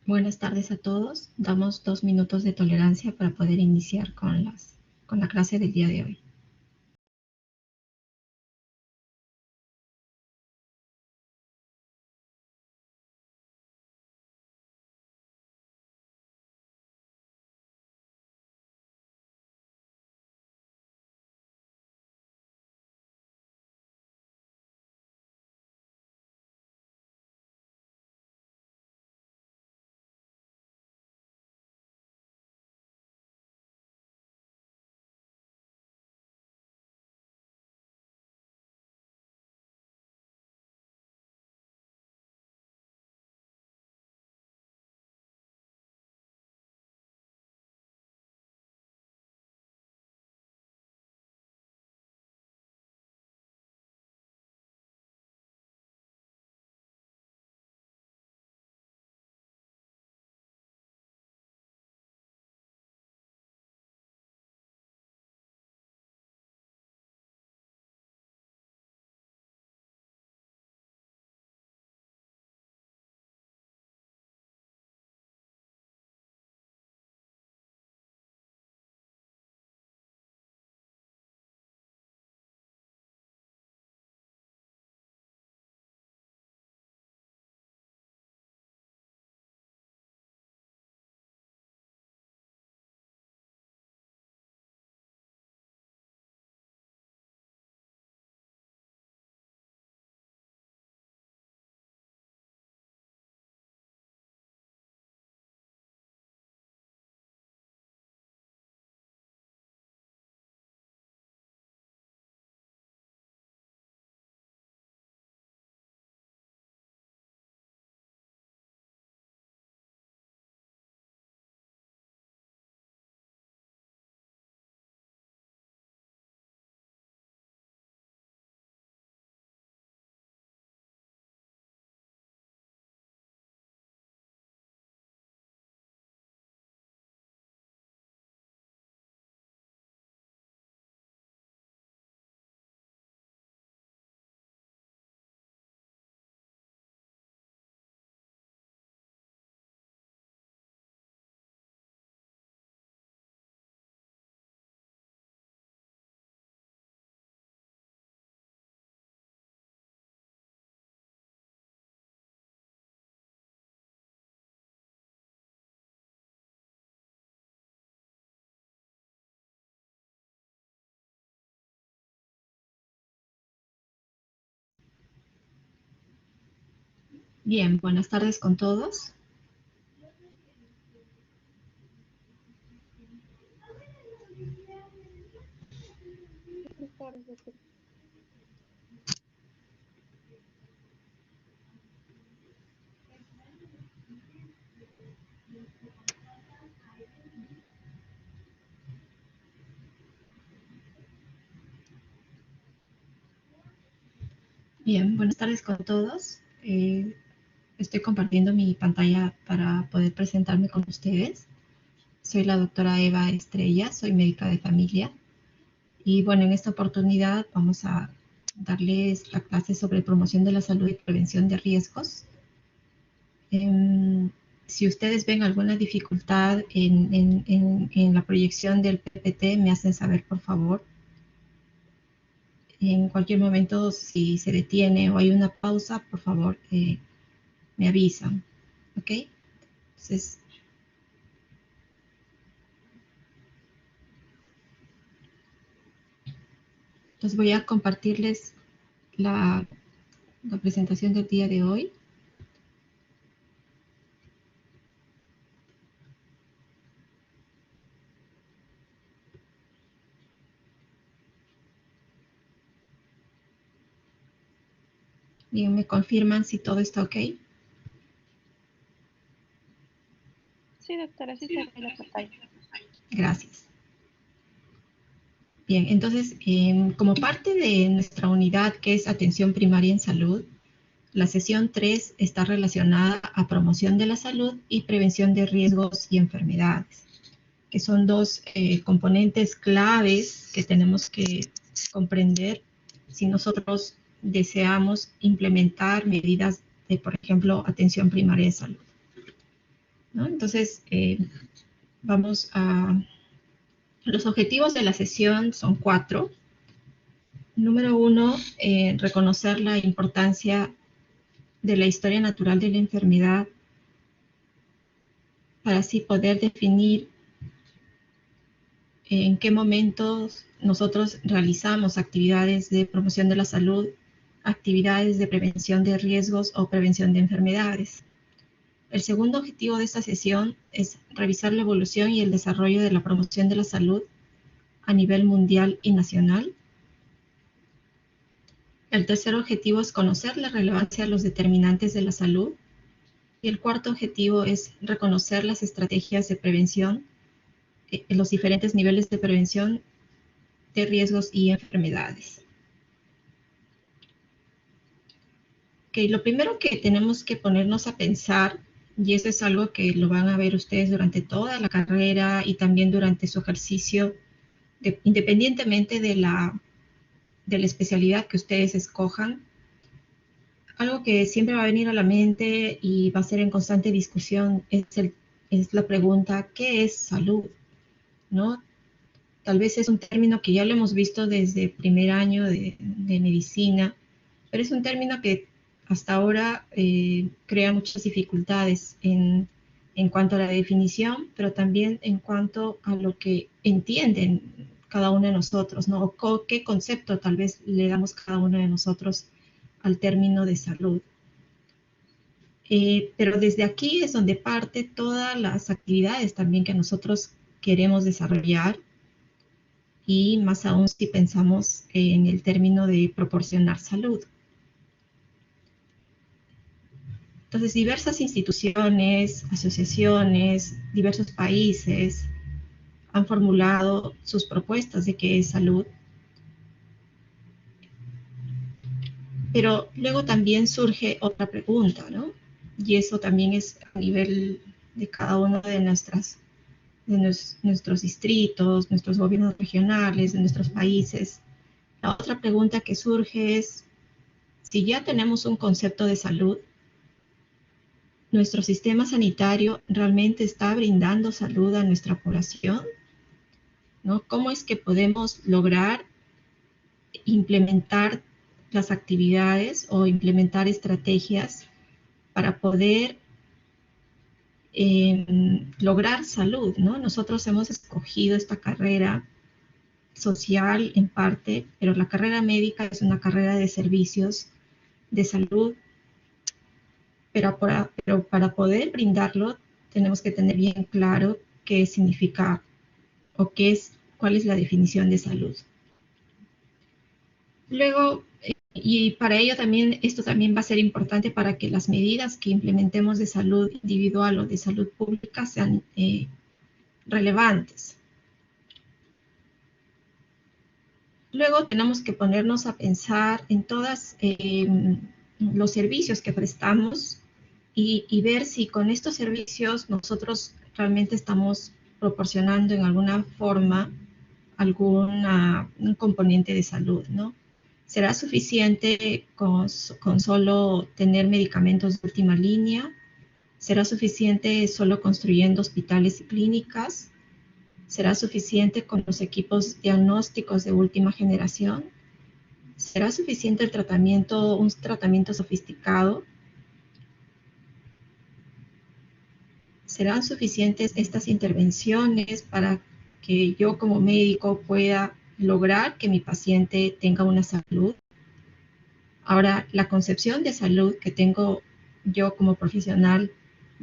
Buenas tardes a todos. Damos 2 minutos de tolerancia para poder iniciar con la clase del día de hoy. Bien, buenas tardes con todos. Bien, buenas tardes con todos. Estoy compartiendo mi pantalla para poder presentarme con ustedes. Soy la doctora Eva Estrella, soy médica de familia. Y bueno, en esta oportunidad vamos a darles la clase sobre promoción de la salud y prevención de riesgos. Si ustedes ven alguna dificultad en la proyección del PPT, me hacen saber, por favor. En cualquier momento, si se detiene o hay una pausa, por favor, me avisan. ¿Ok? Entonces voy a compartirles la presentación del día de hoy. Bien, me confirman si todo está ok. Sí, doctora, sí se ve la pantalla. Gracias. Bien, entonces, como parte de nuestra unidad que es atención primaria en salud, la sesión 3 está relacionada a promoción de la salud y prevención de riesgos y enfermedades, que son dos componentes claves que tenemos que comprender si nosotros deseamos implementar medidas de, por ejemplo, atención primaria de salud. ¿no? Entonces, vamos a... Los objetivos de la sesión son 4. Número 1, reconocer la importancia de la historia natural de la enfermedad para así poder definir en qué momentos nosotros realizamos actividades de promoción de la salud, actividades de prevención de riesgos o prevención de enfermedades. El segundo objetivo de esta sesión es revisar la evolución y el desarrollo de la promoción de la salud a nivel mundial y nacional. El tercer objetivo es conocer la relevancia de los determinantes de la salud. Y el cuarto objetivo es reconocer las estrategias de prevención, los diferentes niveles de prevención de riesgos y enfermedades. Okay, lo primero que tenemos que ponernos a pensar, y eso es algo que lo van a ver ustedes durante toda la carrera y también durante su ejercicio, independientemente de la especialidad que ustedes escojan, algo que siempre va a venir a la mente y va a ser en constante discusión es la pregunta, ¿qué es salud? ¿No? Tal vez es un término que ya lo hemos visto desde primer año de medicina, pero es un término que hasta ahora crea muchas dificultades en cuanto a la definición, pero también en cuanto a lo que entienden cada uno de nosotros, ¿no? O qué concepto tal vez le damos cada uno de nosotros al término de salud. Pero desde aquí es donde parte todas las actividades también que nosotros queremos desarrollar, y más aún si pensamos en el término de proporcionar salud. Entonces, diversas instituciones, asociaciones, diversos países han formulado sus propuestas de qué es salud. Pero luego también surge otra pregunta, ¿no? Y eso también es a nivel de cada uno de nuestros distritos, nuestros gobiernos regionales, de nuestros países. La otra pregunta que surge es, si ya tenemos un concepto de salud, ¿nuestro sistema sanitario realmente está brindando salud a nuestra población? ¿No? ¿Cómo es que podemos lograr implementar las actividades o implementar estrategias para poder lograr salud, ¿no? Nosotros hemos escogido esta carrera social en parte, pero la carrera médica es una carrera de servicios de salud, pero para poder brindarlo tenemos que tener bien claro qué significa o cuál es la definición de salud. Luego, y para ello también, esto también va a ser importante para que las medidas que implementemos de salud individual o de salud pública sean relevantes. Luego tenemos que ponernos a pensar en todos los servicios que prestamos y ver si con estos servicios nosotros realmente estamos proporcionando en alguna forma un componente de salud, ¿no? ¿Será suficiente con solo tener medicamentos de última línea? ¿Será suficiente solo construyendo hospitales y clínicas? ¿Será suficiente con los equipos diagnósticos de última generación? ¿Será suficiente un tratamiento sofisticado? ¿Serán suficientes estas intervenciones para que yo como médico pueda lograr que mi paciente tenga una salud? Ahora, la concepción de salud que tengo yo como profesional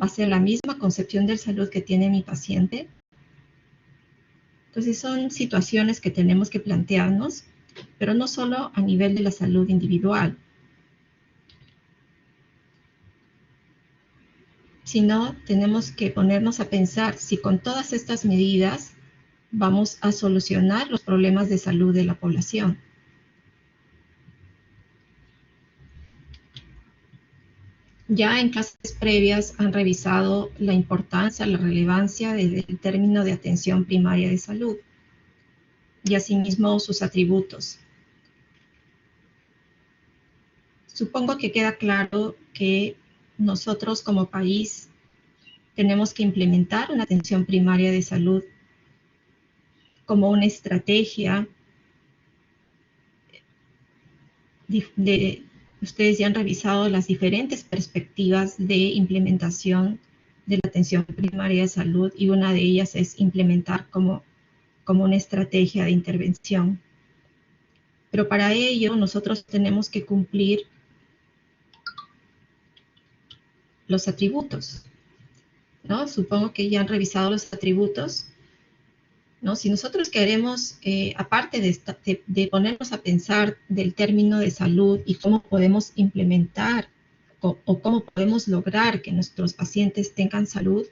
va a ser la misma concepción de salud que tiene mi paciente. Entonces son situaciones que tenemos que plantearnos, pero no solo a nivel de la salud individual, sino tenemos que ponernos a pensar si con todas estas medidas vamos a solucionar los problemas de salud de la población. Ya en clases previas han revisado la importancia, la relevancia del término de atención primaria de salud y asimismo sus atributos. Supongo que queda claro que nosotros como país tenemos que implementar una atención primaria de salud como una estrategia ustedes ya han revisado las diferentes perspectivas de implementación de la atención primaria de salud y una de ellas es implementar como una estrategia de intervención. Pero para ello nosotros tenemos que cumplir los atributos, ¿no? Supongo que ya han revisado los atributos, ¿no? Si nosotros queremos, aparte de ponernos a pensar del término de salud y cómo podemos implementar o cómo podemos lograr que nuestros pacientes tengan salud,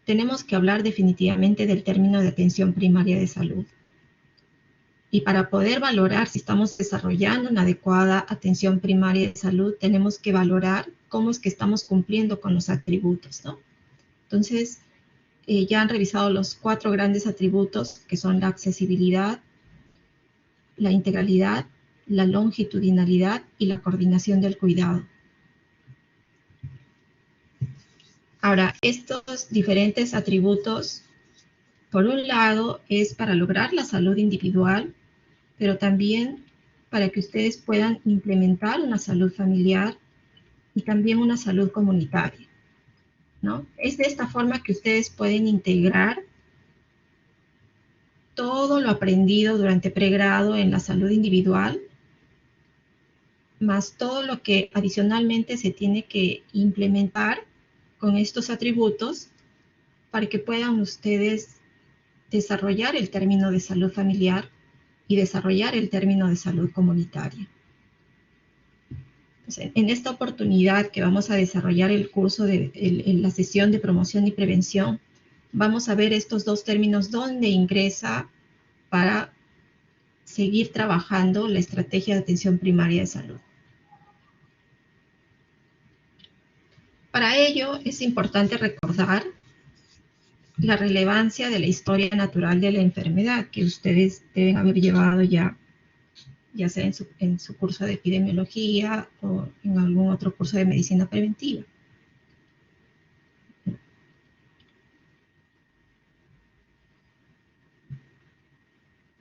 tenemos que hablar definitivamente del término de atención primaria de salud. Y para poder valorar si estamos desarrollando una adecuada atención primaria de salud, tenemos que valorar cómo es que estamos cumpliendo con los atributos, ¿no? Entonces, ya han revisado los 4 grandes atributos que son la accesibilidad, la integralidad, la longitudinalidad y la coordinación del cuidado. Ahora, estos diferentes atributos, por un lado, es para lograr la salud individual, pero también para que ustedes puedan implementar una salud familiar y también una salud comunitaria, ¿no? Es de esta forma que ustedes pueden integrar todo lo aprendido durante pregrado en la salud individual, más todo lo que adicionalmente se tiene que implementar con estos atributos para que puedan ustedes desarrollar el término de salud familiar y desarrollar el término de salud comunitaria. Entonces, en esta oportunidad que vamos a desarrollar el curso en la sesión de promoción y prevención, vamos a ver estos 2 términos donde ingresa para seguir trabajando la estrategia de atención primaria de salud. Para ello es importante recordar la relevancia de la historia natural de la enfermedad que ustedes deben haber llevado ya sea en su curso de epidemiología o en algún otro curso de medicina preventiva.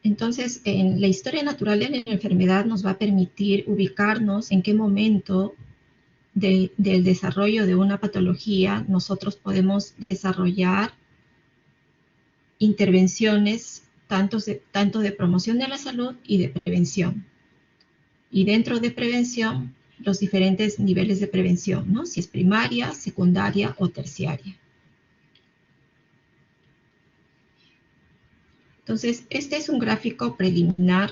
Entonces, en la historia natural de la enfermedad nos va a permitir ubicarnos en qué momento del desarrollo de una patología nosotros podemos desarrollar intervenciones tanto de promoción de la salud y de prevención. Y dentro de prevención, los diferentes niveles de prevención, ¿no? Si es primaria, secundaria o terciaria. Entonces, este es un gráfico preliminar,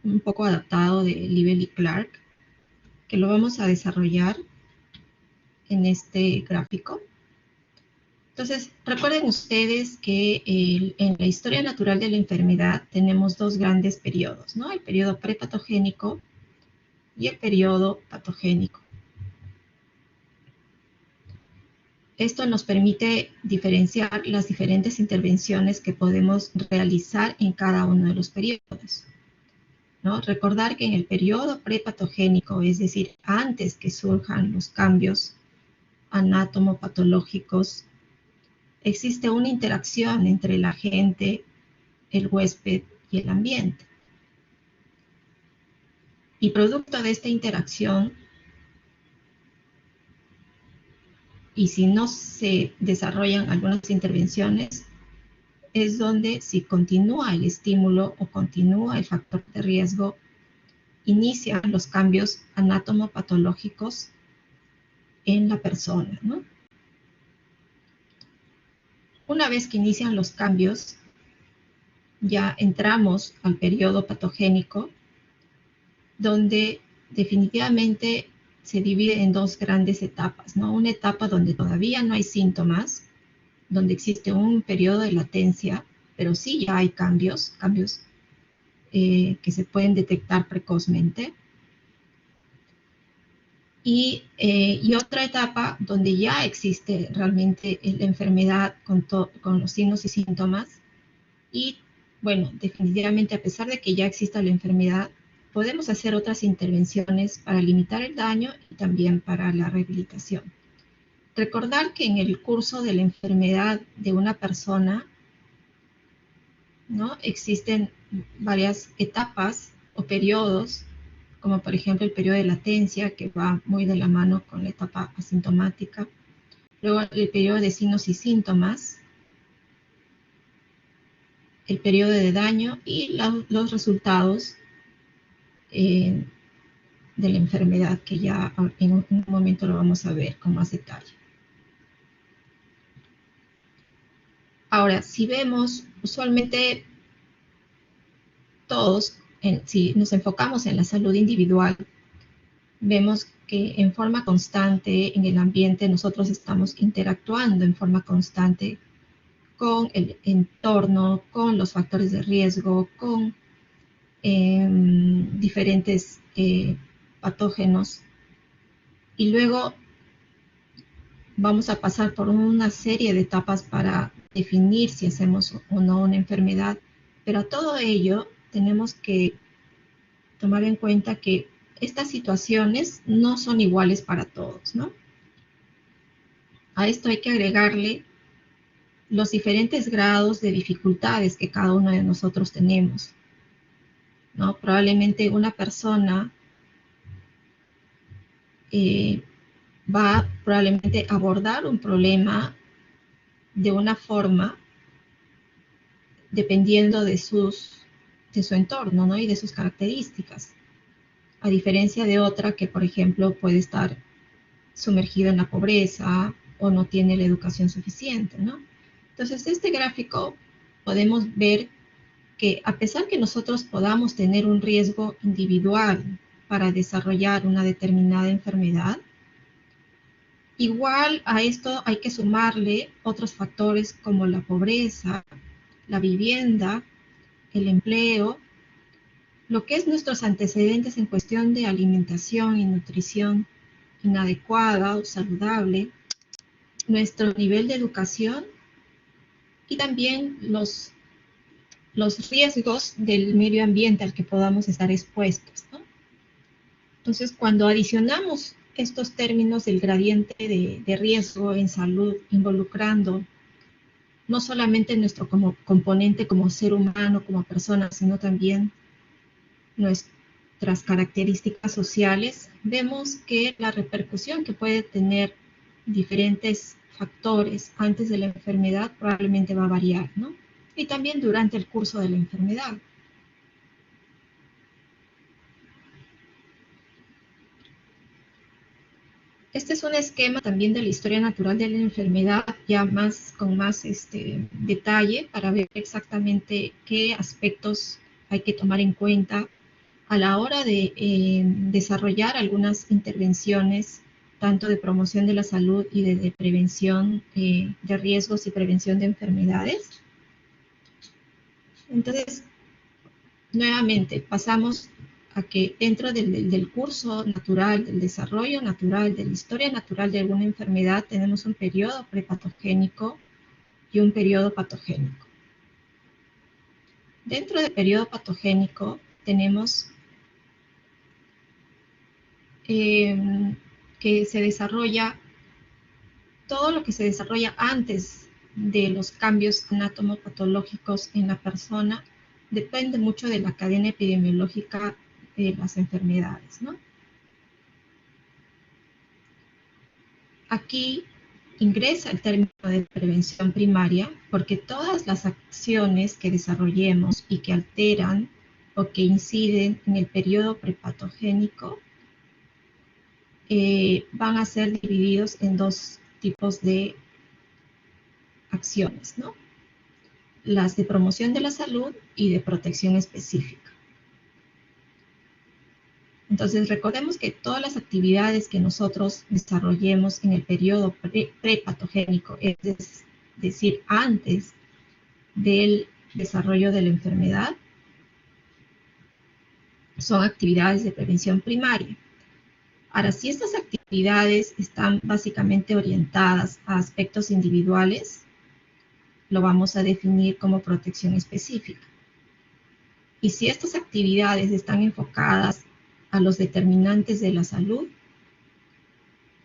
un poco adaptado de Libel y Clark, que lo vamos a desarrollar en este gráfico. Entonces, recuerden ustedes que en la historia natural de la enfermedad tenemos 2 grandes periodos, ¿no? El periodo prepatogénico y el periodo patogénico. Esto nos permite diferenciar las diferentes intervenciones que podemos realizar en cada uno de los periodos, ¿no? Recordar que en el periodo prepatogénico, es decir, antes que surjan los cambios anatomopatológicos, existe una interacción entre el agente, el huésped y el ambiente. Y producto de esta interacción, y si no se desarrollan algunas intervenciones, es donde si continúa el estímulo o continúa el factor de riesgo, inician los cambios anatomopatológicos en la persona, ¿no? Una vez que inician los cambios, ya entramos al periodo patogénico, donde definitivamente se divide en 2 grandes etapas, ¿no? Una etapa donde todavía no hay síntomas, donde existe un periodo de latencia, pero sí ya hay cambios que se pueden detectar precozmente. Y otra etapa donde ya existe realmente la enfermedad con los signos y síntomas. Y bueno, definitivamente a pesar de que ya exista la enfermedad, podemos hacer otras intervenciones para limitar el daño y también para la rehabilitación. Recordar que en el curso de la enfermedad de una persona, ¿no?, existen varias etapas o periodos, como por ejemplo el periodo de latencia, que va muy de la mano con la etapa asintomática. Luego el periodo de signos y síntomas, el periodo de daño y los resultados de la enfermedad, que ya en un momento lo vamos a ver con más detalle. Ahora, si vemos, usualmente todos, si nos enfocamos en la salud individual, vemos que en forma constante en el ambiente nosotros estamos interactuando en forma constante con el entorno, con los factores de riesgo, con diferentes patógenos, y luego vamos a pasar por una serie de etapas para definir si hacemos o no una enfermedad, pero a todo ello tenemos que tomar en cuenta que estas situaciones no son iguales para todos, ¿no? A esto hay que agregarle los diferentes grados de dificultades que cada uno de nosotros tenemos, ¿no? Probablemente una persona va probablemente a abordar un problema de una forma dependiendo de su entorno, ¿no?, y de sus características, a diferencia de otra que, por ejemplo, puede estar sumergida en la pobreza o no tiene la educación suficiente, ¿no? Entonces, este gráfico podemos ver que a pesar que nosotros podamos tener un riesgo individual para desarrollar una determinada enfermedad, igual a esto hay que sumarle otros factores como la pobreza, la vivienda, el empleo, lo que es nuestros antecedentes en cuestión de alimentación y nutrición inadecuada o saludable, nuestro nivel de educación y también los riesgos del medio ambiente al que podamos estar expuestos, ¿no? Entonces, cuando adicionamos estos términos del gradiente de riesgo en salud, involucrando no solamente nuestro como componente como ser humano, como persona, sino también nuestras características sociales, vemos que la repercusión que puede tener diferentes factores antes de la enfermedad probablemente va a variar, ¿no? Y también durante el curso de la enfermedad. Este es un esquema también de la historia natural de la enfermedad, ya con más detalle, para ver exactamente qué aspectos hay que tomar en cuenta a la hora de desarrollar algunas intervenciones, tanto de promoción de la salud y de prevención de riesgos y prevención de enfermedades. Entonces, nuevamente, pasamos a que dentro del curso natural, del desarrollo natural, de la historia natural de alguna enfermedad, tenemos un periodo prepatogénico y un periodo patogénico. Dentro del periodo patogénico tenemos que se desarrolla todo lo que se desarrolla antes de los cambios anatomopatológicos en la persona, depende mucho de la cadena epidemiológica de las enfermedades, ¿no? Aquí ingresa el término de prevención primaria porque todas las acciones que desarrollemos y que alteran o que inciden en el periodo prepatogénico van a ser divididos en dos tipos de acciones, ¿no? Las de promoción de la salud y de protección específica. Entonces, recordemos que todas las actividades que nosotros desarrollemos en el periodo prepatogénico, es decir, antes del desarrollo de la enfermedad, son actividades de prevención primaria. Ahora, si estas actividades están básicamente orientadas a aspectos individuales, lo vamos a definir como protección específica. Y si estas actividades están enfocadas a los determinantes de la salud,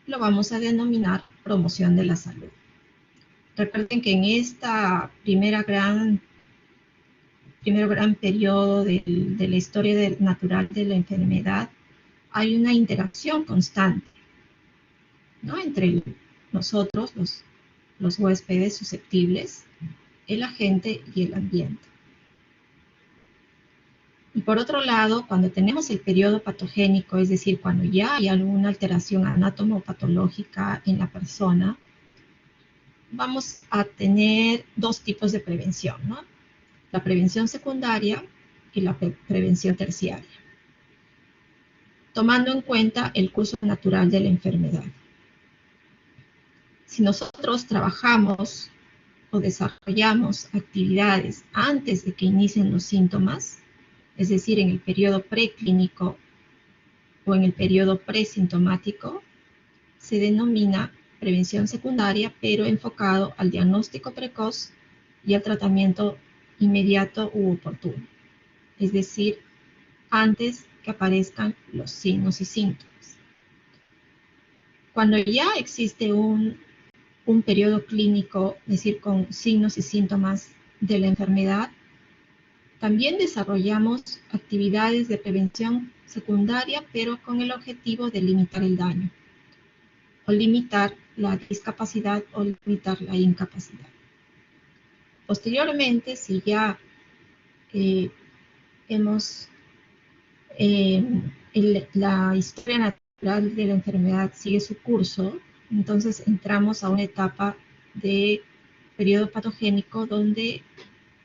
lo vamos a denominar promoción de la salud. Recuerden que en esta primero gran periodo de la historia natural de la enfermedad, hay una interacción constante, ¿no?, entre nosotros, los huéspedes susceptibles, el agente y el ambiente. Y por otro lado, cuando tenemos el periodo patogénico, es decir, cuando ya hay alguna alteración anatomopatológica en la persona, vamos a tener dos tipos de prevención, ¿no? La prevención secundaria y la prevención terciaria, tomando en cuenta el curso natural de la enfermedad. Si nosotros trabajamos o desarrollamos actividades antes de que inicien los síntomas, es decir, en el periodo preclínico o en el periodo presintomático, se denomina prevención secundaria, pero enfocado al diagnóstico precoz y al tratamiento inmediato u oportuno, es decir, antes que aparezcan los signos y síntomas. Cuando ya existe un periodo clínico, es decir, con signos y síntomas de la enfermedad, también desarrollamos actividades de prevención secundaria, pero con el objetivo de limitar el daño, o limitar la discapacidad o limitar la incapacidad. Posteriormente, si ya la historia natural de la enfermedad sigue su curso, entonces entramos a una etapa de periodo patogénico donde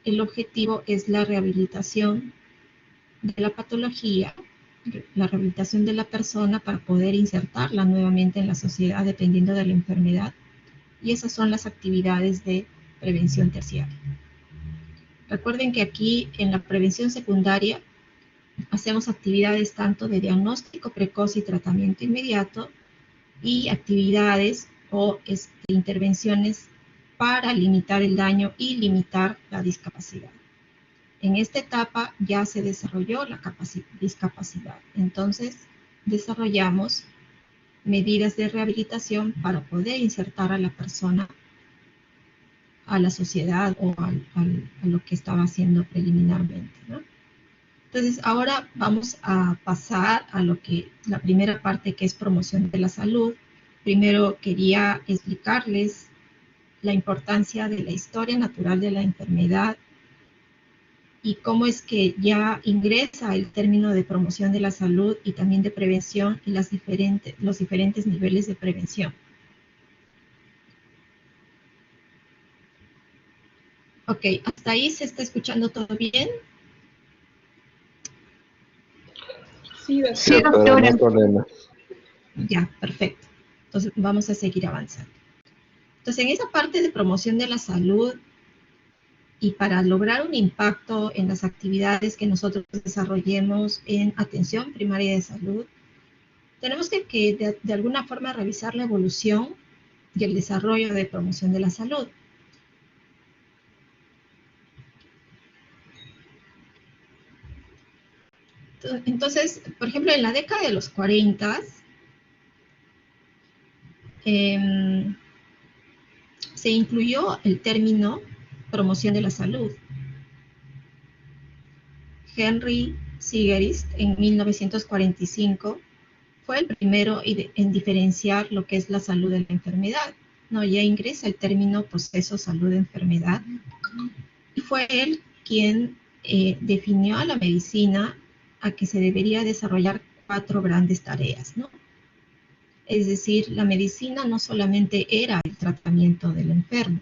el objetivo es la rehabilitación de la patología, la rehabilitación de la persona para poder insertarla nuevamente en la sociedad dependiendo de la enfermedad. Y esas son las actividades de prevención terciaria. Recuerden que aquí en la prevención secundaria hacemos actividades tanto de diagnóstico precoz y tratamiento inmediato y actividades o intervenciones para limitar el daño y limitar la discapacidad. En esta etapa ya se desarrolló la discapacidad, entonces desarrollamos medidas de rehabilitación para poder insertar a la persona a la sociedad o a lo que estaba haciendo preliminarmente, ¿no? Entonces, ahora vamos a pasar a la primera parte, que es promoción de la salud. Primero quería explicarles la importancia de la historia natural de la enfermedad y cómo es que ya ingresa el término de promoción de la salud y también de prevención y los diferentes niveles de prevención. Ok, ¿hasta ahí se está escuchando todo bien? Sí, doctora. Sí, doctora, no hay problema. Ya, perfecto. Entonces vamos a seguir avanzando. Entonces, en esa parte de promoción de la salud y para lograr un impacto en las actividades que nosotros desarrollemos en atención primaria de salud, tenemos que de alguna forma revisar la evolución y el desarrollo de promoción de la salud. Entonces, por ejemplo, en la década de los 40, se incluyó el término promoción de la salud. Henry Sigerist, en 1945, fue el primero en diferenciar lo que es la salud de la enfermedad. No, ya ingresa el término proceso salud-enfermedad. Y fue él quien definió a la medicina a que se debería desarrollar 4 grandes tareas, ¿no? Es decir, la medicina no solamente era el tratamiento del enfermo,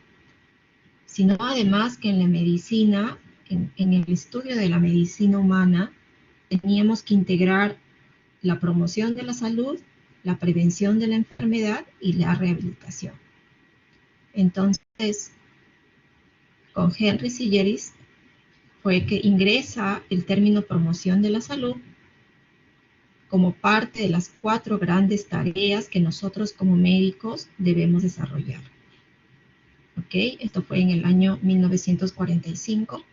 sino además que en la medicina, en el estudio de la medicina humana, teníamos que integrar la promoción de la salud, la prevención de la enfermedad y la rehabilitación. Entonces, con Henry Sigerist fue que ingresa el término promoción de la salud como parte de las 4 grandes tareas que nosotros como médicos debemos desarrollar. ¿Ok? Esto fue en el año 1945.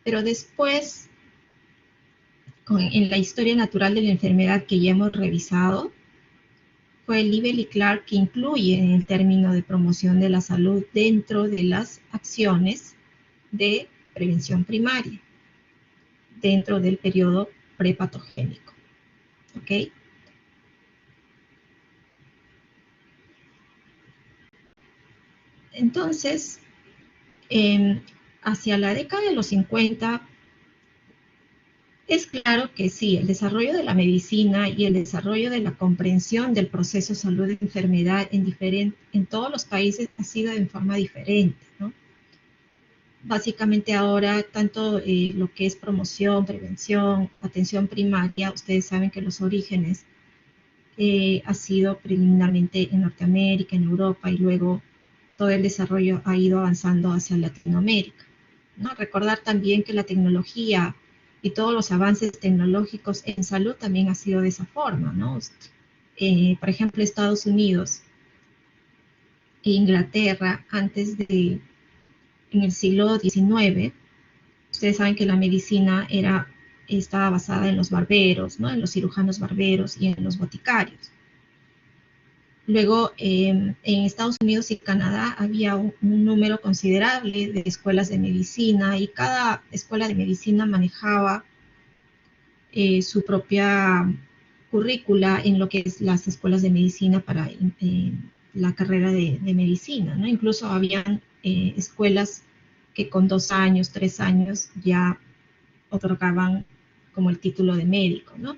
Pero después, en la historia natural de la enfermedad que ya hemos revisado, fue Libel y Clark, que incluye en el término de promoción de la salud dentro de las acciones de prevención primaria, dentro del periodo prepatogénico. ¿Ok? Entonces, hacia la década de los 50, es claro que sí, el desarrollo de la medicina y el desarrollo de la comprensión del proceso salud-enfermedad en todos los países ha sido en forma diferente, ¿no? Básicamente ahora, tanto lo que es promoción, prevención, atención primaria, ustedes saben que los orígenes ha sido preliminarmente en Norteamérica, en Europa, y luego todo el desarrollo ha ido avanzando hacia Latinoamérica, ¿no? Recordar también que la tecnología y todos los avances tecnológicos en salud también ha sido de esa forma, ¿no? Por ejemplo, Estados Unidos e Inglaterra, en el siglo XIX, ustedes saben que la medicina estaba basada en los barberos, ¿no? En los cirujanos barberos y en los boticarios. Luego, en Estados Unidos y Canadá había un número considerable de escuelas de medicina, y cada escuela de medicina manejaba su propia currícula en lo que es las escuelas de medicina para la carrera de medicina, ¿no? Incluso habían escuelas que con 2 años, 3 años ya otorgaban como el título de médico, ¿no?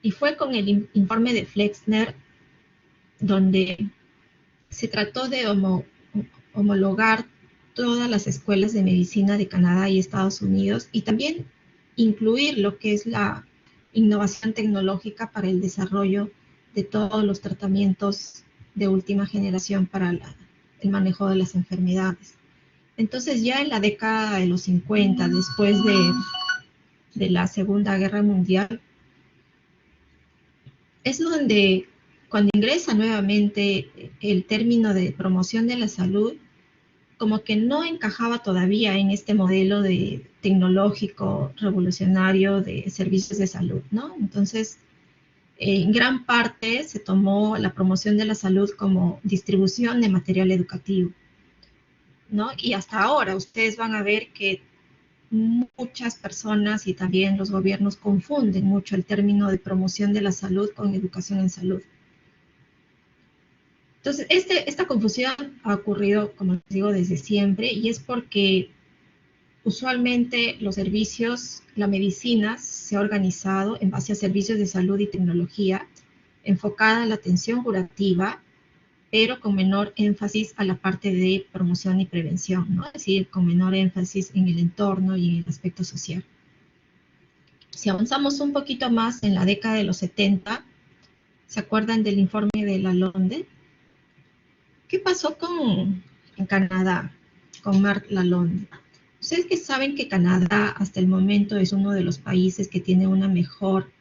Y fue con el informe de Flexner donde se trató de homologar todas las escuelas de medicina de Canadá y Estados Unidos, y también incluir lo que es la innovación tecnológica para el desarrollo de todos los tratamientos de última generación para el manejo de las enfermedades. Entonces, ya en la década de los 50, después de la Segunda Guerra Mundial, es donde, cuando ingresa nuevamente el término de promoción de la salud, como que no encajaba todavía en este modelo de tecnológico revolucionario de servicios de salud, ¿no? Entonces, en gran parte se tomó la promoción de la salud como distribución de material educativo, ¿no? Y hasta ahora ustedes van a ver que muchas personas y también los gobiernos confunden mucho el término de promoción de la salud con educación en salud. Entonces, esta confusión ha ocurrido, como les digo, desde siempre, y es porque usualmente los servicios, la medicina se ha organizado en base a servicios de salud y tecnología, enfocada en la atención curativa, pero con menor énfasis a la parte de promoción y prevención, ¿no? Es decir, con menor énfasis en el entorno y en el aspecto social. Si avanzamos un poquito más en la década de los 70, ¿se acuerdan del informe de Lalonde? ¿Qué pasó en Canadá con Marc Lalonde? Ustedes que saben que Canadá hasta el momento es uno de los países que tiene un mejor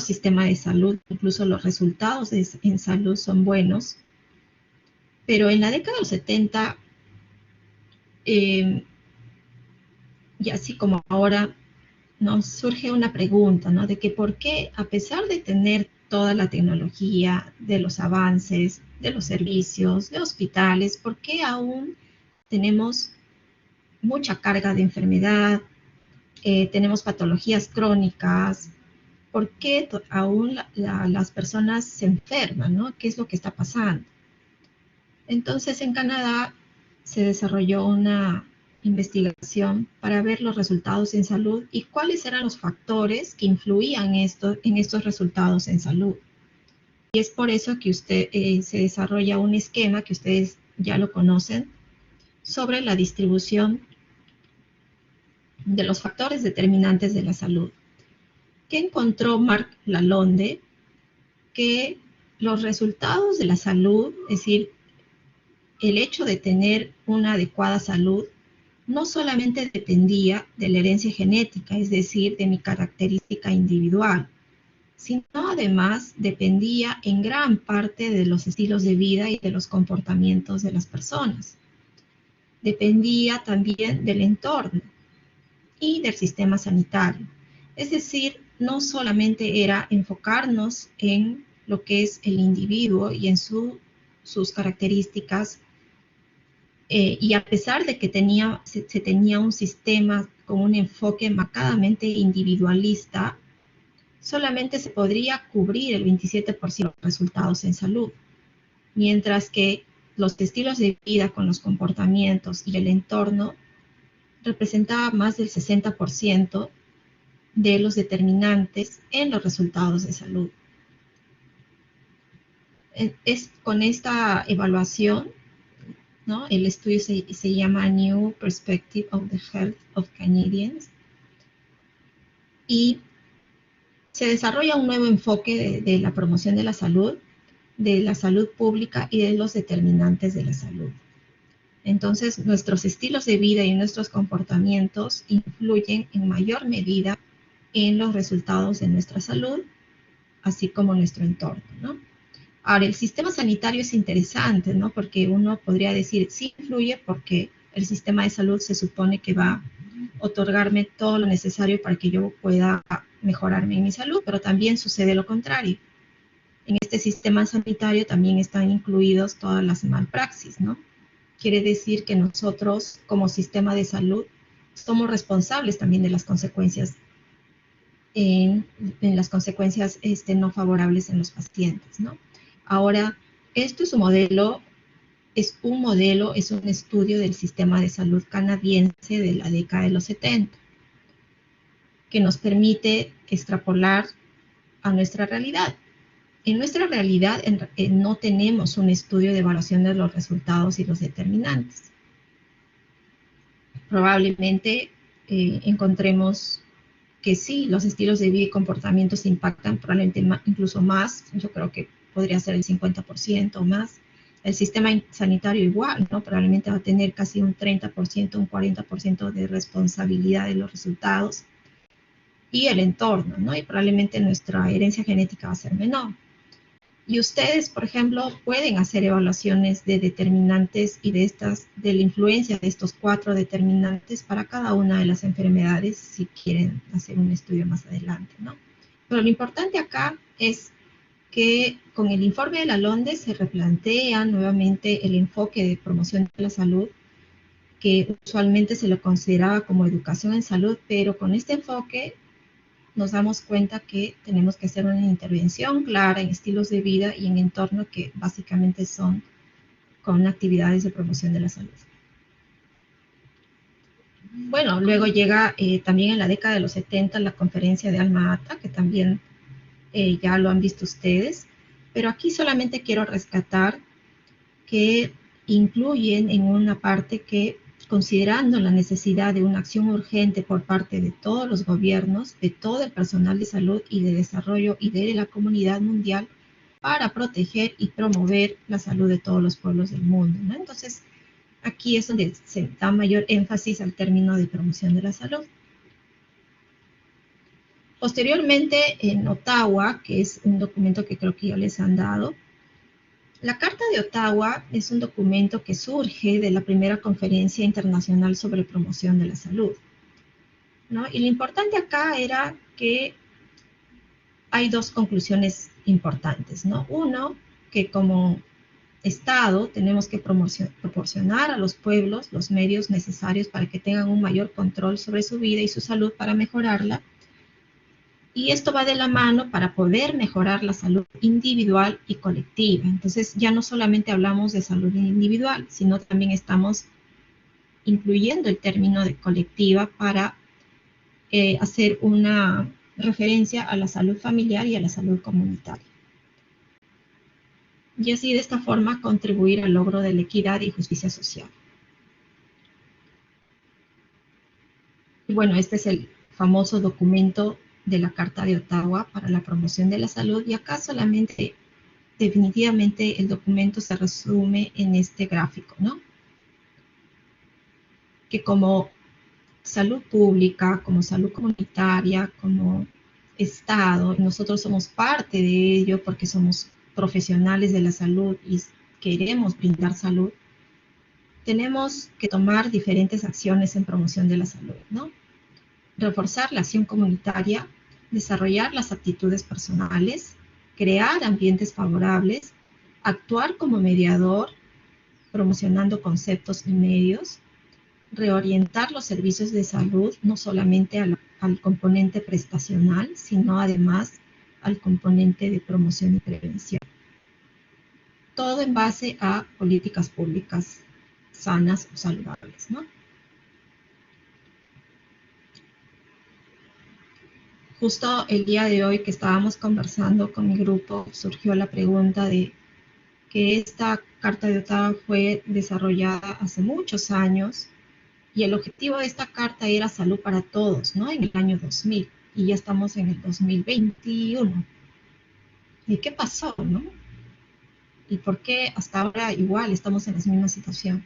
sistema de salud, incluso los resultados en salud son buenos, pero en la década de los 70, y así como ahora, nos surge una pregunta, ¿no? De que por qué, a pesar de tener toda la tecnología, de los avances, de los servicios, de hospitales, ¿por qué aún tenemos mucha carga de enfermedad, tenemos patologías crónicas? ¿Por qué aún las personas se enferman, ¿no? ¿Qué es lo que está pasando? Entonces, en Canadá se desarrolló una investigación para ver los resultados en salud y cuáles eran los factores que influían en estos resultados en salud. Y es por eso que se desarrolla un esquema que ustedes ya lo conocen sobre la distribución de los factores determinantes de la salud. ¿Qué encontró Marc Lalonde? Que los resultados de la salud, es decir, el hecho de tener una adecuada salud, no solamente dependía de la herencia genética, es decir, de mi característica individual, sino además dependía en gran parte de los estilos de vida y de los comportamientos de las personas. Dependía también del entorno y del sistema sanitario. Es decir, no solamente era enfocarnos en lo que es el individuo y en sus características, y a pesar de que se tenía un sistema con un enfoque marcadamente individualista, solamente se podría cubrir el 27% de los resultados en salud, mientras que los estilos de vida con los comportamientos y el entorno representaba más del 60% de los determinantes en los resultados de salud. Es con esta evaluación, ¿no? El estudio se llama New Perspective of the Health of Canadians, y se desarrolla un nuevo enfoque de la promoción de la salud pública y de los determinantes de la salud. Entonces, nuestros estilos de vida y nuestros comportamientos influyen en mayor medida en los resultados de nuestra salud, así como nuestro entorno, ¿no? Ahora, el sistema sanitario es interesante, ¿no? Porque uno podría decir, sí influye porque el sistema de salud se supone que va a otorgarme todo lo necesario para que yo pueda mejorarme en mi salud, pero también sucede lo contrario. En este sistema sanitario también están incluidos todas las malpraxis, ¿no? Quiere decir que nosotros, como sistema de salud, somos responsables también de las consecuencias en las consecuencias no favorables en los pacientes, ¿no? Ahora, esto es un estudio del sistema de salud canadiense de la década de los 70, que nos permite extrapolar a nuestra realidad. En nuestra realidad no tenemos un estudio de evaluación de los resultados y los determinantes. Probablemente encontremos que sí, los estilos de vida y comportamientos impactan probablemente incluso más, yo creo que podría ser el 50% o más. El sistema sanitario igual, ¿no? Probablemente va a tener casi un 30%, un 40% de responsabilidad de los resultados. Y el entorno, ¿no? Y probablemente nuestra herencia genética va a ser menor. Y ustedes, por ejemplo, pueden hacer evaluaciones de determinantes y de la influencia de estos 4 determinantes para cada una de las enfermedades si quieren hacer un estudio más adelante, ¿no? Pero lo importante acá es que con el informe de la LONDE se replantea nuevamente el enfoque de promoción de la salud, que usualmente se lo consideraba como educación en salud, pero con este enfoque nos damos cuenta que tenemos que hacer una intervención clara en estilos de vida y en entorno que básicamente son con actividades de promoción de la salud. Bueno, luego llega también en la década de los 70 la conferencia de Alma Ata, que también ya lo han visto ustedes, pero aquí solamente quiero rescatar que incluyen en una parte que, considerando la necesidad de una acción urgente por parte de todos los gobiernos, de todo el personal de salud y de desarrollo y de la comunidad mundial para proteger y promover la salud de todos los pueblos del mundo, ¿no? Entonces, aquí es donde se da mayor énfasis al término de promoción de la salud. Posteriormente, en Ottawa, que es un documento que creo que ya les han dado, la Carta de Ottawa es un documento que surge de la primera conferencia internacional sobre promoción de la salud, ¿no? Y lo importante acá era que hay 2 conclusiones importantes, ¿no? Uno, que como Estado tenemos que proporcionar a los pueblos los medios necesarios para que tengan un mayor control sobre su vida y su salud para mejorarla. Y esto va de la mano para poder mejorar la salud individual y colectiva. Entonces, ya no solamente hablamos de salud individual, sino también estamos incluyendo el término de colectiva para hacer una referencia a la salud familiar y a la salud comunitaria. Y así, de esta forma, contribuir al logro de la equidad y justicia social. Y bueno, este es el famoso documento de la Carta de Ottawa para la promoción de la salud, y acá solamente, definitivamente, el documento se resume en este gráfico, ¿no? Que como salud pública, como salud comunitaria, como Estado, nosotros somos parte de ello porque somos profesionales de la salud y queremos brindar salud, tenemos que tomar diferentes acciones en promoción de la salud, ¿no? reforzar la acción comunitaria, desarrollar las aptitudes personales, crear ambientes favorables, actuar como mediador, promocionando conceptos y medios, reorientar los servicios de salud no solamente al componente prestacional, sino además al componente de promoción y prevención. Todo en base a políticas públicas sanas o saludables, ¿no? Justo el día de hoy que estábamos conversando con mi grupo, surgió la pregunta de que esta Carta de Ottawa fue desarrollada hace muchos años y el objetivo de esta carta era salud para todos, ¿no? En el año 2000 y ya estamos en el 2021. ¿Y qué pasó, no? ¿Y por qué hasta ahora igual estamos en la misma situación?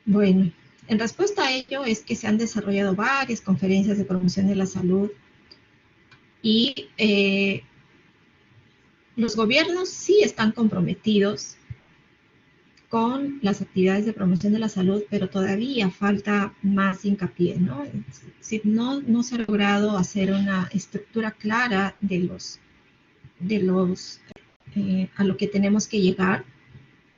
Bueno, en respuesta a ello es que se han desarrollado varias conferencias de promoción de la salud y los gobiernos sí están comprometidos con las actividades de promoción de la salud, pero todavía falta más hincapié, ¿no? Si no se ha logrado hacer una estructura clara a lo que tenemos que llegar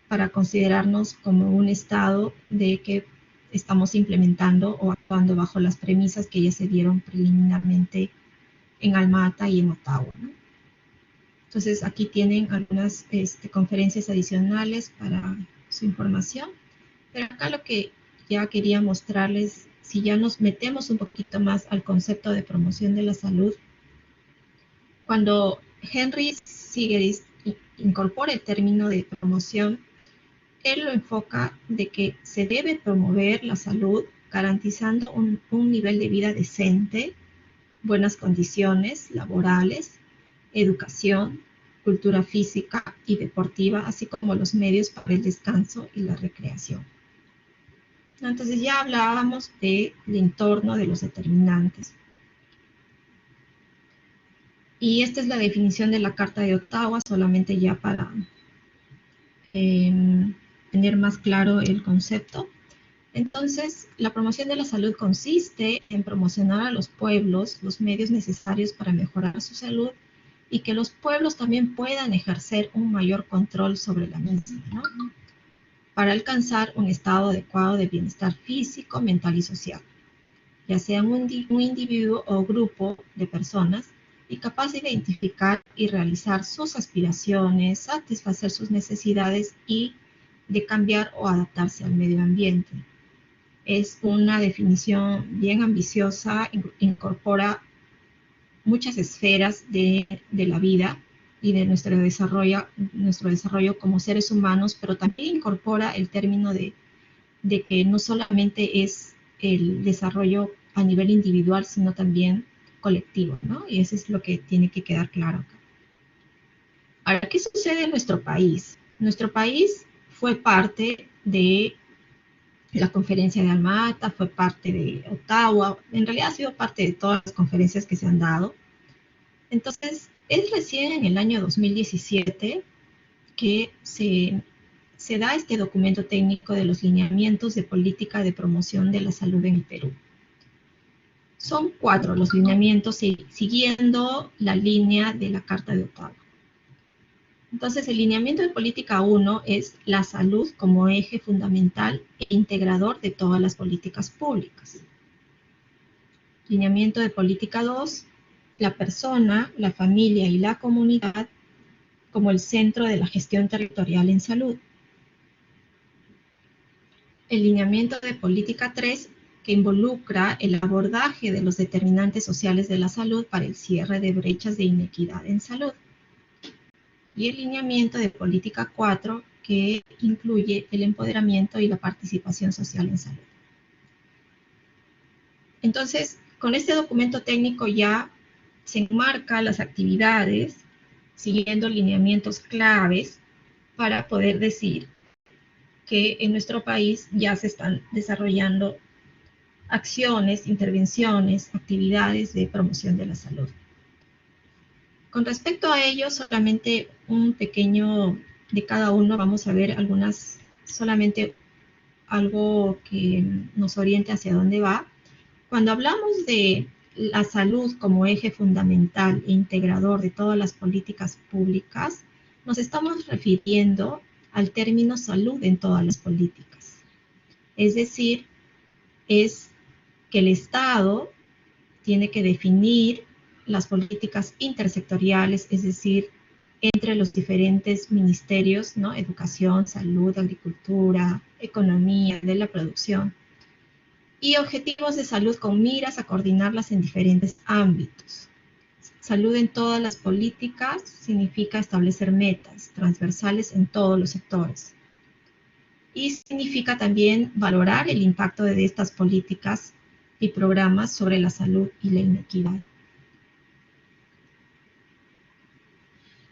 para considerarnos como un estado de que estamos implementando o actuando bajo las premisas que ya se dieron preliminarmente en Alma-Ata y en Ottawa, ¿no? Entonces aquí tienen algunas conferencias adicionales para su información, pero acá lo que ya quería mostrarles, si ya nos metemos un poquito más al concepto de promoción de la salud, cuando Henry Sigeris incorpora el término de promoción, él lo enfoca de que se debe promover la salud garantizando un nivel de vida decente, buenas condiciones laborales, educación, cultura física y deportiva, así como los medios para el descanso y la recreación. Entonces ya hablábamos del entorno de los determinantes. Y esta es la definición de la Carta de Ottawa, solamente ya para tener más claro el concepto. Entonces, la promoción de la salud consiste en promocionar a los pueblos los medios necesarios para mejorar su salud y que los pueblos también puedan ejercer un mayor control sobre la misma, ¿no? Para alcanzar un estado adecuado de bienestar físico, mental y social, ya sea un individuo o grupo de personas y capaz de identificar y realizar sus aspiraciones, satisfacer sus necesidades y de cambiar o adaptarse al medio ambiente. Es una definición bien ambiciosa, incorpora muchas esferas de la vida y de nuestro desarrollo como seres humanos, pero también incorpora el término de que no solamente es el desarrollo a nivel individual, sino también colectivo, ¿no? Y eso es lo que tiene que quedar claro acá. Ahora, ¿qué sucede en nuestro país? Nuestro país fue parte de la conferencia de Alma-Ata, fue parte de Ottawa, en realidad ha sido parte de todas las conferencias que se han dado. Entonces, es recién en el año 2017 que se da este documento técnico de los lineamientos de política de promoción de la salud en el Perú. Son 4 los lineamientos siguiendo la línea de la Carta de Ottawa. Entonces, el lineamiento de política 1 es la salud como eje fundamental e integrador de todas las políticas públicas. Lineamiento de política 2, la persona, la familia y la comunidad como el centro de la gestión territorial en salud. El lineamiento de política 3, que involucra el abordaje de los determinantes sociales de la salud para el cierre de brechas de inequidad en salud. Y el lineamiento de política 4, que incluye el empoderamiento y la participación social en salud. Entonces, con este documento técnico ya se enmarcan las actividades, siguiendo lineamientos claves para poder decir que en nuestro país ya se están desarrollando acciones, intervenciones, actividades de promoción de la salud. Con respecto a ello, solamente un pequeño de cada uno, vamos a ver solamente algo que nos oriente hacia dónde va. Cuando hablamos de la salud como eje fundamental e integrador de todas las políticas públicas, nos estamos refiriendo al término salud en todas las políticas. Es decir, es que el Estado tiene que definir las políticas intersectoriales, es decir, entre los diferentes ministerios, ¿no? Educación, salud, agricultura, economía, de la producción, y objetivos de salud con miras a coordinarlas en diferentes ámbitos. Salud en todas las políticas significa establecer metas transversales en todos los sectores. Y significa también valorar el impacto de estas políticas y programas sobre la salud y la inequidad.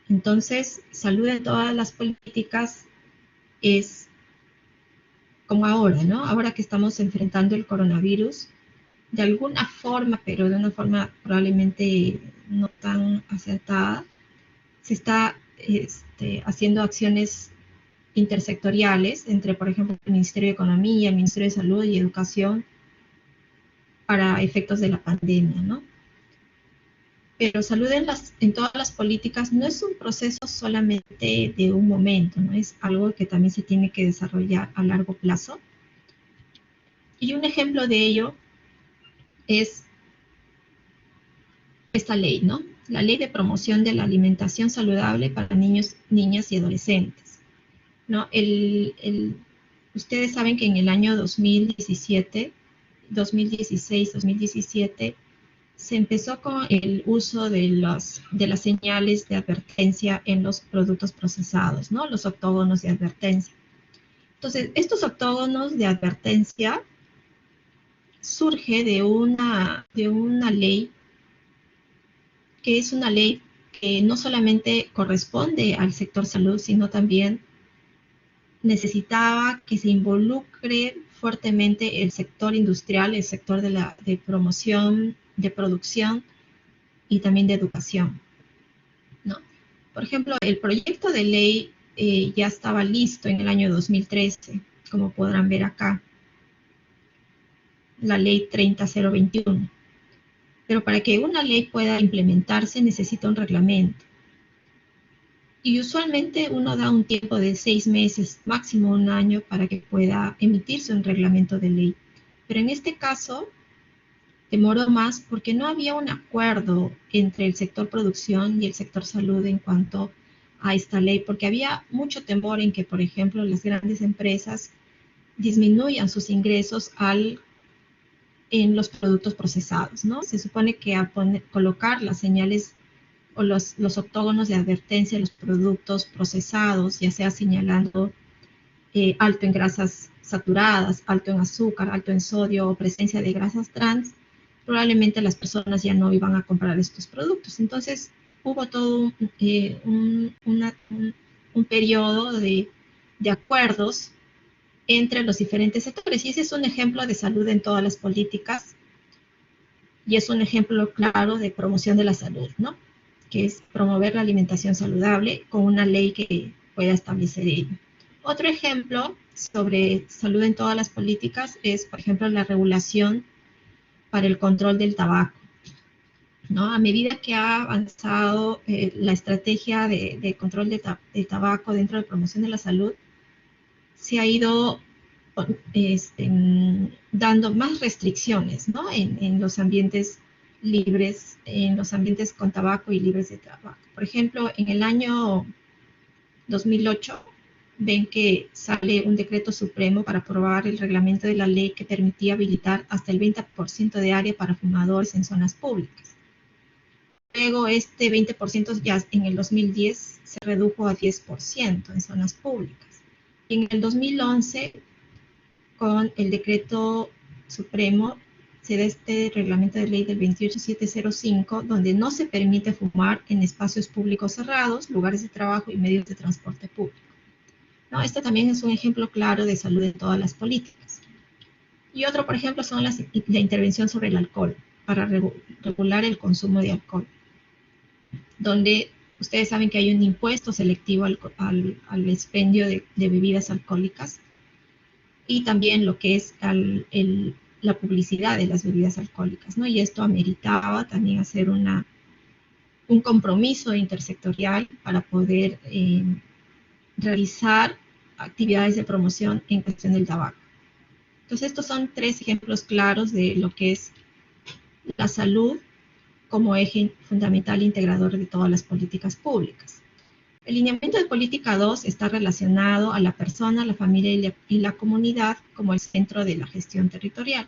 Entonces, salud en todas las políticas es como ahora, ¿no? Ahora que estamos enfrentando el coronavirus, de alguna forma, pero de una forma probablemente no tan acertada, se está haciendo acciones intersectoriales entre, por ejemplo, el Ministerio de Economía, el Ministerio de Salud y Educación para efectos de la pandemia, ¿no? Pero salud en todas las políticas no es un proceso solamente de un momento, ¿no? Es algo que también se tiene que desarrollar a largo plazo. Y un ejemplo de ello es esta ley, ¿no? La Ley de Promoción de la Alimentación Saludable para Niños, Niñas y Adolescentes, ¿no? Ustedes saben que en el año 2017, 2016, 2017, se empezó con el uso de las señales de advertencia en los productos procesados, ¿no? Los octógonos de advertencia. Entonces, estos octógonos de advertencia surge de una ley que es una ley que no solamente corresponde al sector salud, sino también necesitaba que se involucre fuertemente el sector industrial, el sector de promoción, de producción y también de educación, ¿no? Por ejemplo, el proyecto de ley ya estaba listo en el año 2013, como podrán ver acá, la ley 30021. Pero para que una ley pueda implementarse necesita un reglamento. Y usualmente uno da un tiempo de 6 meses, máximo un año, para que pueda emitirse un reglamento de ley. Pero en este caso demoró más porque no había un acuerdo entre el sector producción y el sector salud en cuanto a esta ley, porque había mucho temor en que, por ejemplo, las grandes empresas disminuyan sus ingresos en los productos procesados, ¿no? Se supone que colocar las señales o los octógonos de advertencia de los productos procesados, ya sea señalando alto en grasas saturadas, alto en azúcar, alto en sodio o presencia de grasas trans, probablemente las personas ya no iban a comprar estos productos. Entonces, hubo todo un periodo de acuerdos entre los diferentes sectores. Y ese es un ejemplo de salud en todas las políticas y es un ejemplo claro de promoción de la salud, ¿no? Que es promover la alimentación saludable con una ley que pueda establecer ello. Otro ejemplo sobre salud en todas las políticas es, por ejemplo, la regulación para el control del tabaco, ¿no? A medida que ha avanzado la estrategia de control de tabaco dentro de promoción de la salud, se ha ido dando más restricciones, ¿no? En los ambientes libres, en los ambientes con tabaco y libres de tabaco. Por ejemplo, en el año 2008, ven que sale un decreto supremo para aprobar el reglamento de la ley que permitía habilitar hasta el 20% de área para fumadores en zonas públicas. Luego este 20% ya en el 2010 se redujo a 10% en zonas públicas. Y en el 2011, con el decreto supremo, se da este reglamento de ley del 28705, donde no se permite fumar en espacios públicos cerrados, lugares de trabajo y medios de transporte público, ¿no? Este también es un ejemplo claro de salud en todas las políticas. Y otro, por ejemplo, son la intervención sobre el alcohol, para regular el consumo de alcohol, donde ustedes saben que hay un impuesto selectivo al expendio de bebidas alcohólicas, y también lo que es la publicidad de las bebidas alcohólicas, ¿no? Y esto ameritaba también hacer un compromiso intersectorial para poder realizar actividades de promoción en cuestión del tabaco. Entonces, estos son 3 ejemplos claros de lo que es la salud como eje fundamental e integrador de todas las políticas públicas. El lineamiento de política 2 está relacionado a la persona, la familia y la comunidad como el centro de la gestión territorial.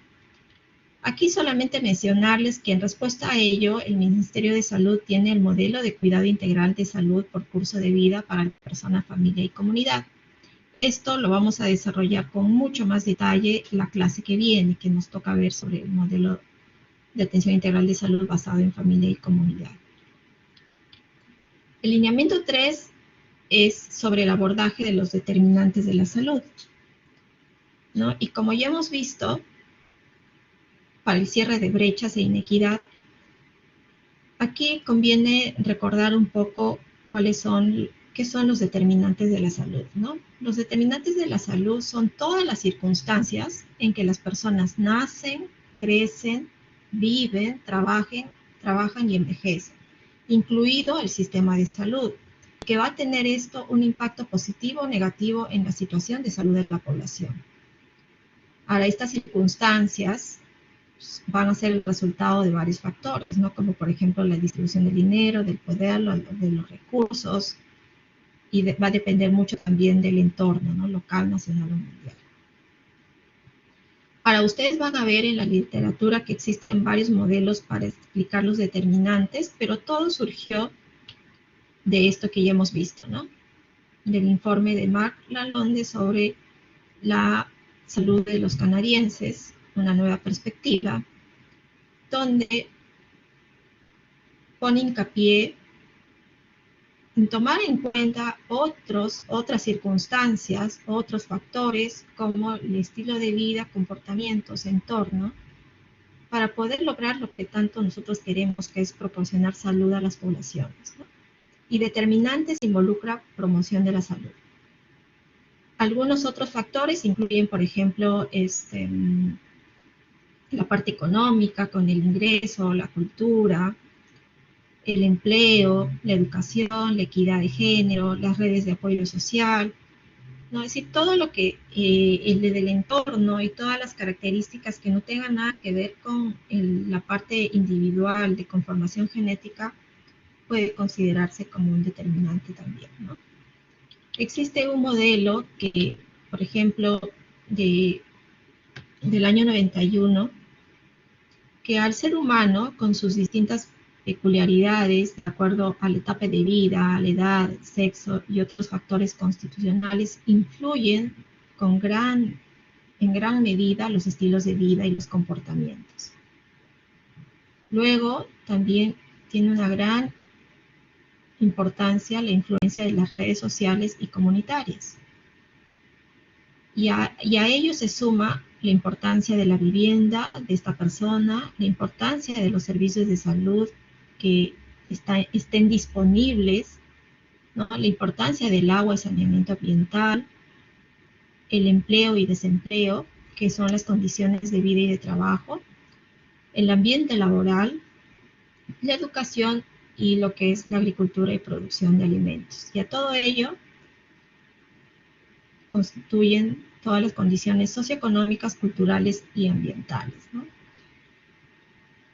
Aquí solamente mencionarles que en respuesta a ello, el Ministerio de Salud tiene el modelo de cuidado integral de salud por curso de vida para la persona, familia y comunidad. Esto lo vamos a desarrollar con mucho más detalle la clase que viene, que nos toca ver sobre el modelo de atención integral de salud basado en familia y comunidad. El lineamiento 3 es sobre el abordaje de los determinantes de la salud, ¿no? Y como ya hemos visto, para el cierre de brechas e inequidad, aquí conviene recordar un poco qué son los determinantes de la salud, ¿no? Los determinantes de la salud son todas las circunstancias en que las personas nacen, crecen, viven, trabajan y envejecen, incluido el sistema de salud, que va a tener esto un impacto positivo o negativo en la situación de salud de la población. Ahora, estas circunstancias van a ser el resultado de varios factores, ¿no? Como por ejemplo la distribución del dinero, del poder, de los recursos, y va a depender mucho también del entorno, ¿no? Local, nacional o mundial. Ahora, ustedes van a ver en la literatura que existen varios modelos para explicar los determinantes, pero todo surgió de esto que ya hemos visto, ¿no? Del informe de Mark Lalonde sobre la salud de los canadienses, una nueva perspectiva, donde pone hincapié en tomar en cuenta otras circunstancias, otros factores como el estilo de vida, comportamientos, entorno, para poder lograr lo que tanto nosotros queremos, que es proporcionar salud a las poblaciones, ¿no? Y determinantes involucra promoción de la salud. Algunos otros factores incluyen, por ejemplo, la parte económica con el ingreso, la cultura, el empleo, la educación, la equidad de género, las redes de apoyo social, ¿no? Es decir, todo lo que el del entorno y todas las características que no tengan nada que ver con la parte individual de conformación genética puede considerarse como un determinante también, ¿no? Existe un modelo que, por ejemplo, del año 91, que al ser humano, con sus distintas peculiaridades, de acuerdo a la etapa de vida, a la edad, sexo y otros factores constitucionales, influyen en gran medida los estilos de vida y los comportamientos. Luego, también tiene una gran importancia la influencia de las redes sociales y comunitarias. Y a ello se suma la importancia de la vivienda de esta persona, la importancia de los servicios de salud que estén disponibles, ¿no? La importancia del agua y saneamiento ambiental, el empleo y desempleo, que son las condiciones de vida y de trabajo, el ambiente laboral, la educación y lo que es la agricultura y producción de alimentos. Y a todo ello constituyen todas las condiciones socioeconómicas, culturales y ambientales, ¿no?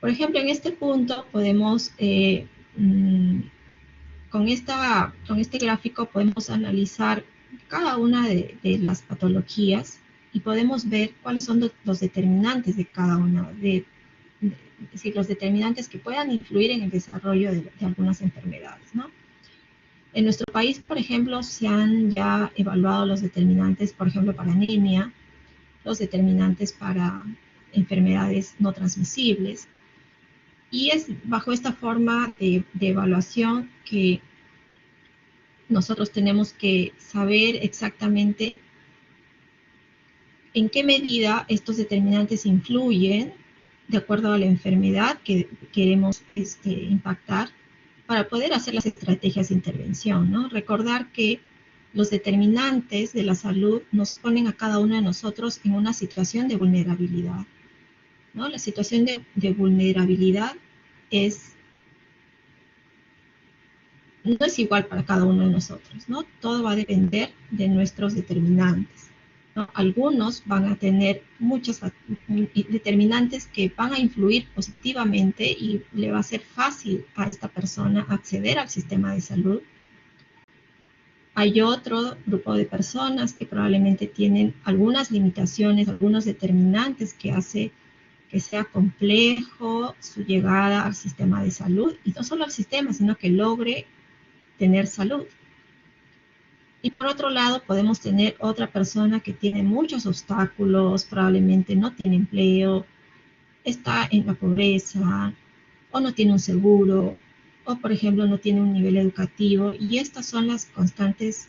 Por ejemplo, en este punto podemos, con este gráfico podemos analizar cada una de las patologías y podemos ver cuáles son los determinantes de cada una, es decir, los determinantes que puedan influir en el desarrollo de algunas enfermedades, ¿no? En nuestro país, por ejemplo, se han ya evaluado los determinantes, por ejemplo, para anemia, los determinantes para enfermedades no transmisibles, y es bajo esta forma de evaluación que nosotros tenemos que saber exactamente en qué medida estos determinantes influyen de acuerdo a la enfermedad que queremos impactar para poder hacer las estrategias de intervención, ¿no? Recordar que los determinantes de la salud nos ponen a cada uno de nosotros en una situación de vulnerabilidad. ¿no? La situación de vulnerabilidad no es igual para cada uno de nosotros, ¿no? Todo va a depender de nuestros determinantes, ¿no? Algunos van a tener muchos determinantes que van a influir positivamente y le va a ser fácil a esta persona acceder al sistema de salud. Hay otro grupo de personas que probablemente tienen algunas limitaciones, algunos determinantes que hace que sea complejo su llegada al sistema de salud, y no solo al sistema, sino que logre tener salud. Y por otro lado, podemos tener otra persona que tiene muchos obstáculos, probablemente no tiene empleo, está en la pobreza, o no tiene un seguro, o por ejemplo no tiene un nivel educativo, y estas son las constantes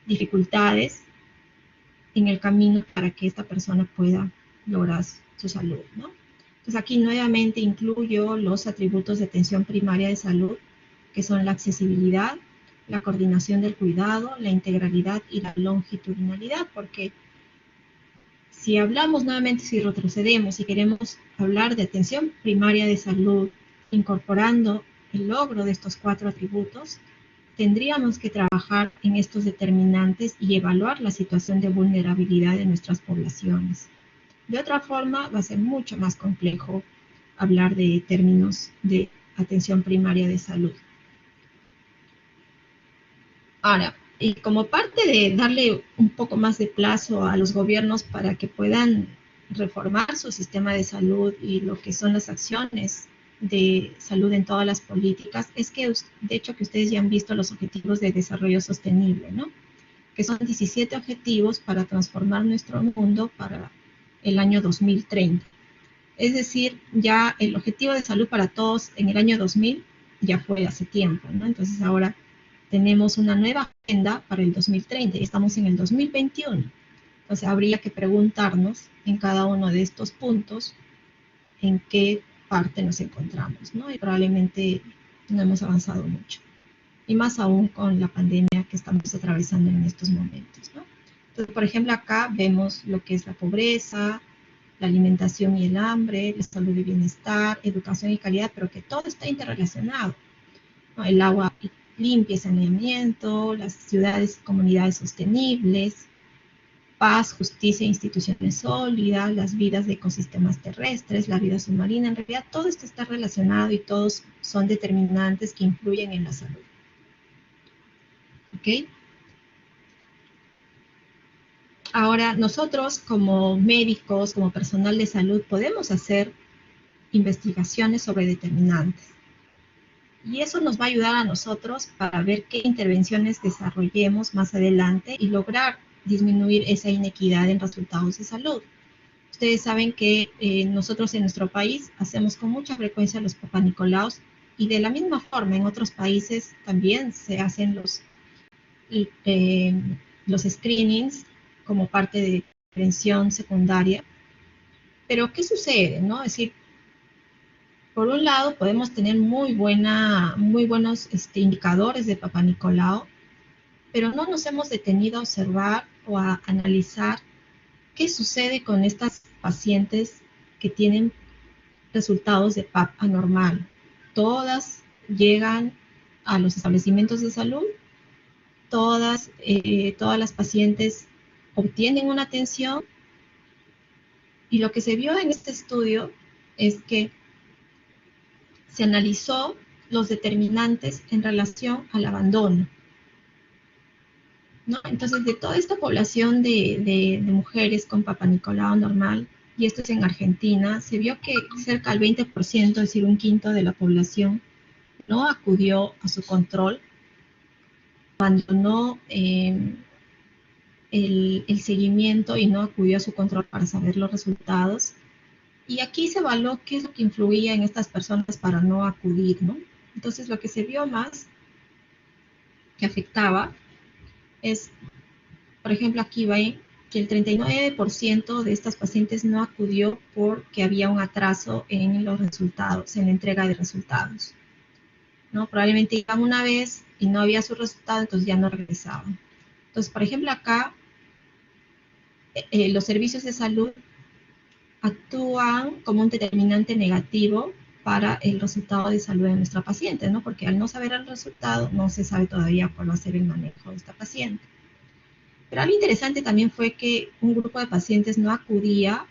dificultades en el camino para que esta persona pueda lograr su salud, ¿no? Entonces aquí nuevamente incluyo los atributos de atención primaria de salud, que son la accesibilidad, la coordinación del cuidado, la integralidad y la longitudinalidad, porque si hablamos nuevamente, si retrocedemos y queremos hablar de atención primaria de salud, incorporando el logro de estos 4 atributos, tendríamos que trabajar en estos determinantes y evaluar la situación de vulnerabilidad de nuestras poblaciones. De otra forma, va a ser mucho más complejo hablar de términos de atención primaria de salud. Ahora, y como parte de darle un poco más de plazo a los gobiernos para que puedan reformar su sistema de salud y lo que son las acciones de salud en todas las políticas, es que de hecho que ustedes ya han visto los objetivos de desarrollo sostenible, ¿no? Que son 17 objetivos para transformar nuestro mundo para el año 2030. Es decir, ya el objetivo de salud para todos en el año 2000 ya fue hace tiempo, ¿no? Entonces ahora tenemos una nueva agenda para el 2030 y estamos en el 2021. Entonces habría que preguntarnos en cada uno de estos puntos en qué parte nos encontramos, ¿no? Y probablemente no hemos avanzado mucho. Y más aún con la pandemia que estamos atravesando en estos momentos, ¿no? Entonces, por ejemplo, acá vemos lo que es la pobreza, la alimentación y el hambre, la salud y bienestar, educación y calidad, pero que todo está interrelacionado, ¿no? El agua limpia y saneamiento, las ciudades y comunidades sostenibles, paz, justicia e instituciones sólidas, las vidas de ecosistemas terrestres, la vida submarina. En realidad todo esto está relacionado y todos son determinantes que influyen en la salud. ¿Ok? Ahora, nosotros como médicos, como personal de salud, podemos hacer investigaciones sobre determinantes. Y eso nos va a ayudar a nosotros para ver qué intervenciones desarrollemos más adelante y lograr disminuir esa inequidad en resultados de salud. Ustedes saben que nosotros en nuestro país hacemos con mucha frecuencia los Papá Nicolaos, y de la misma forma en otros países también se hacen los screenings como parte de prevención secundaria. Pero ¿qué sucede, no? Es decir, por un lado podemos tener muy buenos indicadores de Papá Nicolau, pero no nos hemos detenido a observar o a analizar qué sucede con estas pacientes que tienen resultados de PAP anormal. Todas llegan a los establecimientos de salud, todas las pacientes obtienen una atención, y lo que se vio en este estudio es que se analizó los determinantes en relación al abandono, ¿no? Entonces, de toda esta población de mujeres con Papá Nicolau normal, y esto es en Argentina, se vio que cerca del 20%, es decir, un quinto de la población, no acudió a su control, abandonó el seguimiento y no acudió a su control para saber los resultados. Y aquí se evaluó qué es lo que influía en estas personas para no acudir, ¿no? Entonces, lo que se vio más que afectaba es, por ejemplo, aquí ven que el 39% de estas pacientes no acudió porque había un atraso en los resultados, en la entrega de resultados, ¿no? Probablemente iban una vez y no había su resultado, entonces ya no regresaban. Entonces, por ejemplo, acá los servicios de salud actúan como un determinante negativo para el resultado de salud de nuestra paciente, ¿no? Porque al no saber el resultado, no se sabe todavía cuál va a ser el manejo de esta paciente. Pero algo interesante también fue que un grupo de pacientes no acudía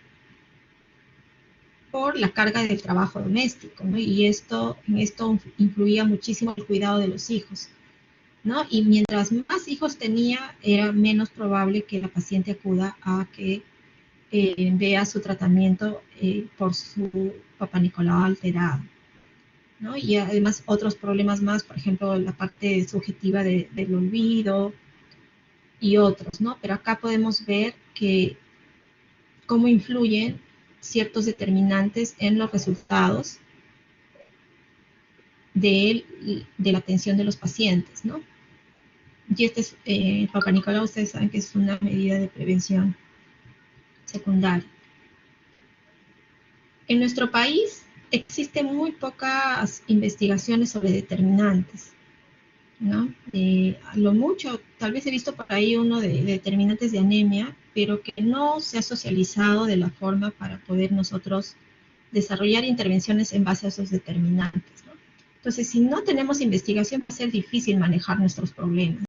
por la carga del trabajo doméstico, ¿no? Y en esto influía muchísimo el cuidado de los hijos, ¿no? Y mientras más hijos tenía, era menos probable que la paciente acuda a que vea su tratamiento por su Papá Nicolau alterado, ¿no? Y además otros problemas más, por ejemplo, la parte subjetiva del olvido y otros, ¿no? Pero acá podemos ver que cómo influyen ciertos determinantes en los resultados de la atención de los pacientes, ¿no? Y este es, Papá Nicolau, ustedes saben que es una medida de prevención secundaria. En nuestro país existen muy pocas investigaciones sobre determinantes, ¿no? A lo mucho, tal vez he visto por ahí uno de determinantes de anemia, pero que no se ha socializado de la forma para poder nosotros desarrollar intervenciones en base a esos determinantes, ¿no? Entonces, si no tenemos investigación, va a ser difícil manejar nuestros problemas,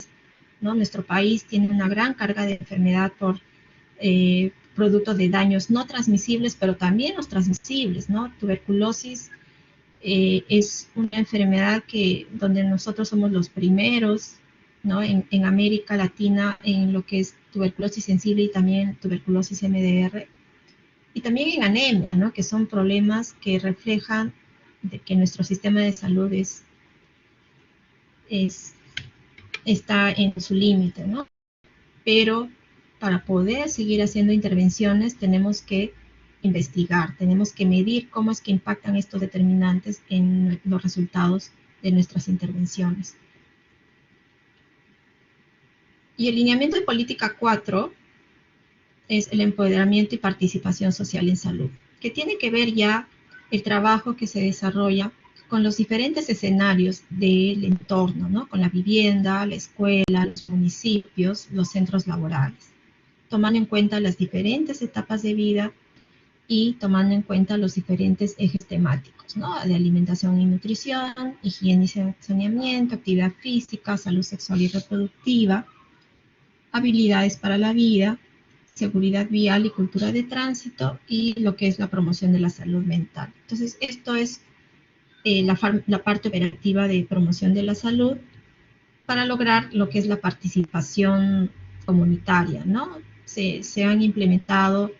¿no? Nuestro país tiene una gran carga de enfermedad por producto de daños no transmisibles, pero también los transmisibles, ¿no? Tuberculosis es una enfermedad donde nosotros somos los primeros, ¿no? En América Latina en lo que es tuberculosis sensible y también tuberculosis MDR, y también en anemia, ¿no? Que son problemas que reflejan de que nuestro sistema de salud está en su límite, ¿no? Pero para poder seguir haciendo intervenciones tenemos que investigar, tenemos que medir cómo es que impactan estos determinantes en los resultados de nuestras intervenciones. Y el lineamiento de política 4 es el empoderamiento y participación social en salud, que tiene que ver ya el trabajo que se desarrolla con los diferentes escenarios del entorno, ¿no? Con la vivienda, la escuela, los municipios, los centros laborales, tomando en cuenta las diferentes etapas de vida y tomando en cuenta los diferentes ejes temáticos, ¿no? De alimentación y nutrición, higiene y saneamiento, actividad física, salud sexual y reproductiva, habilidades para la vida, seguridad vial y cultura de tránsito, y lo que es la promoción de la salud mental. Entonces, esto es la parte operativa de promoción de la salud para lograr lo que es la participación comunitaria, ¿no? Se han implementado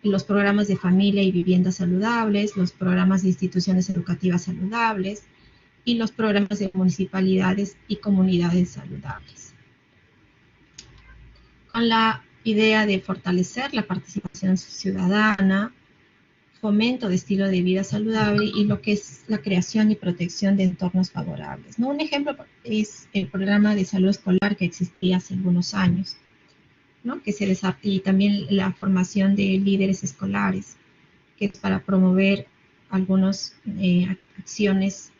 los programas de familia y viviendas saludables, los programas de instituciones educativas saludables y los programas de municipalidades y comunidades saludables, con la idea de fortalecer la participación ciudadana, fomento de estilo de vida saludable y lo que es la creación y protección de entornos favorables, ¿no? Un ejemplo es el programa de salud escolar que existía hace algunos años, ¿no? Y también la formación de líderes escolares, que es para promover algunas acciones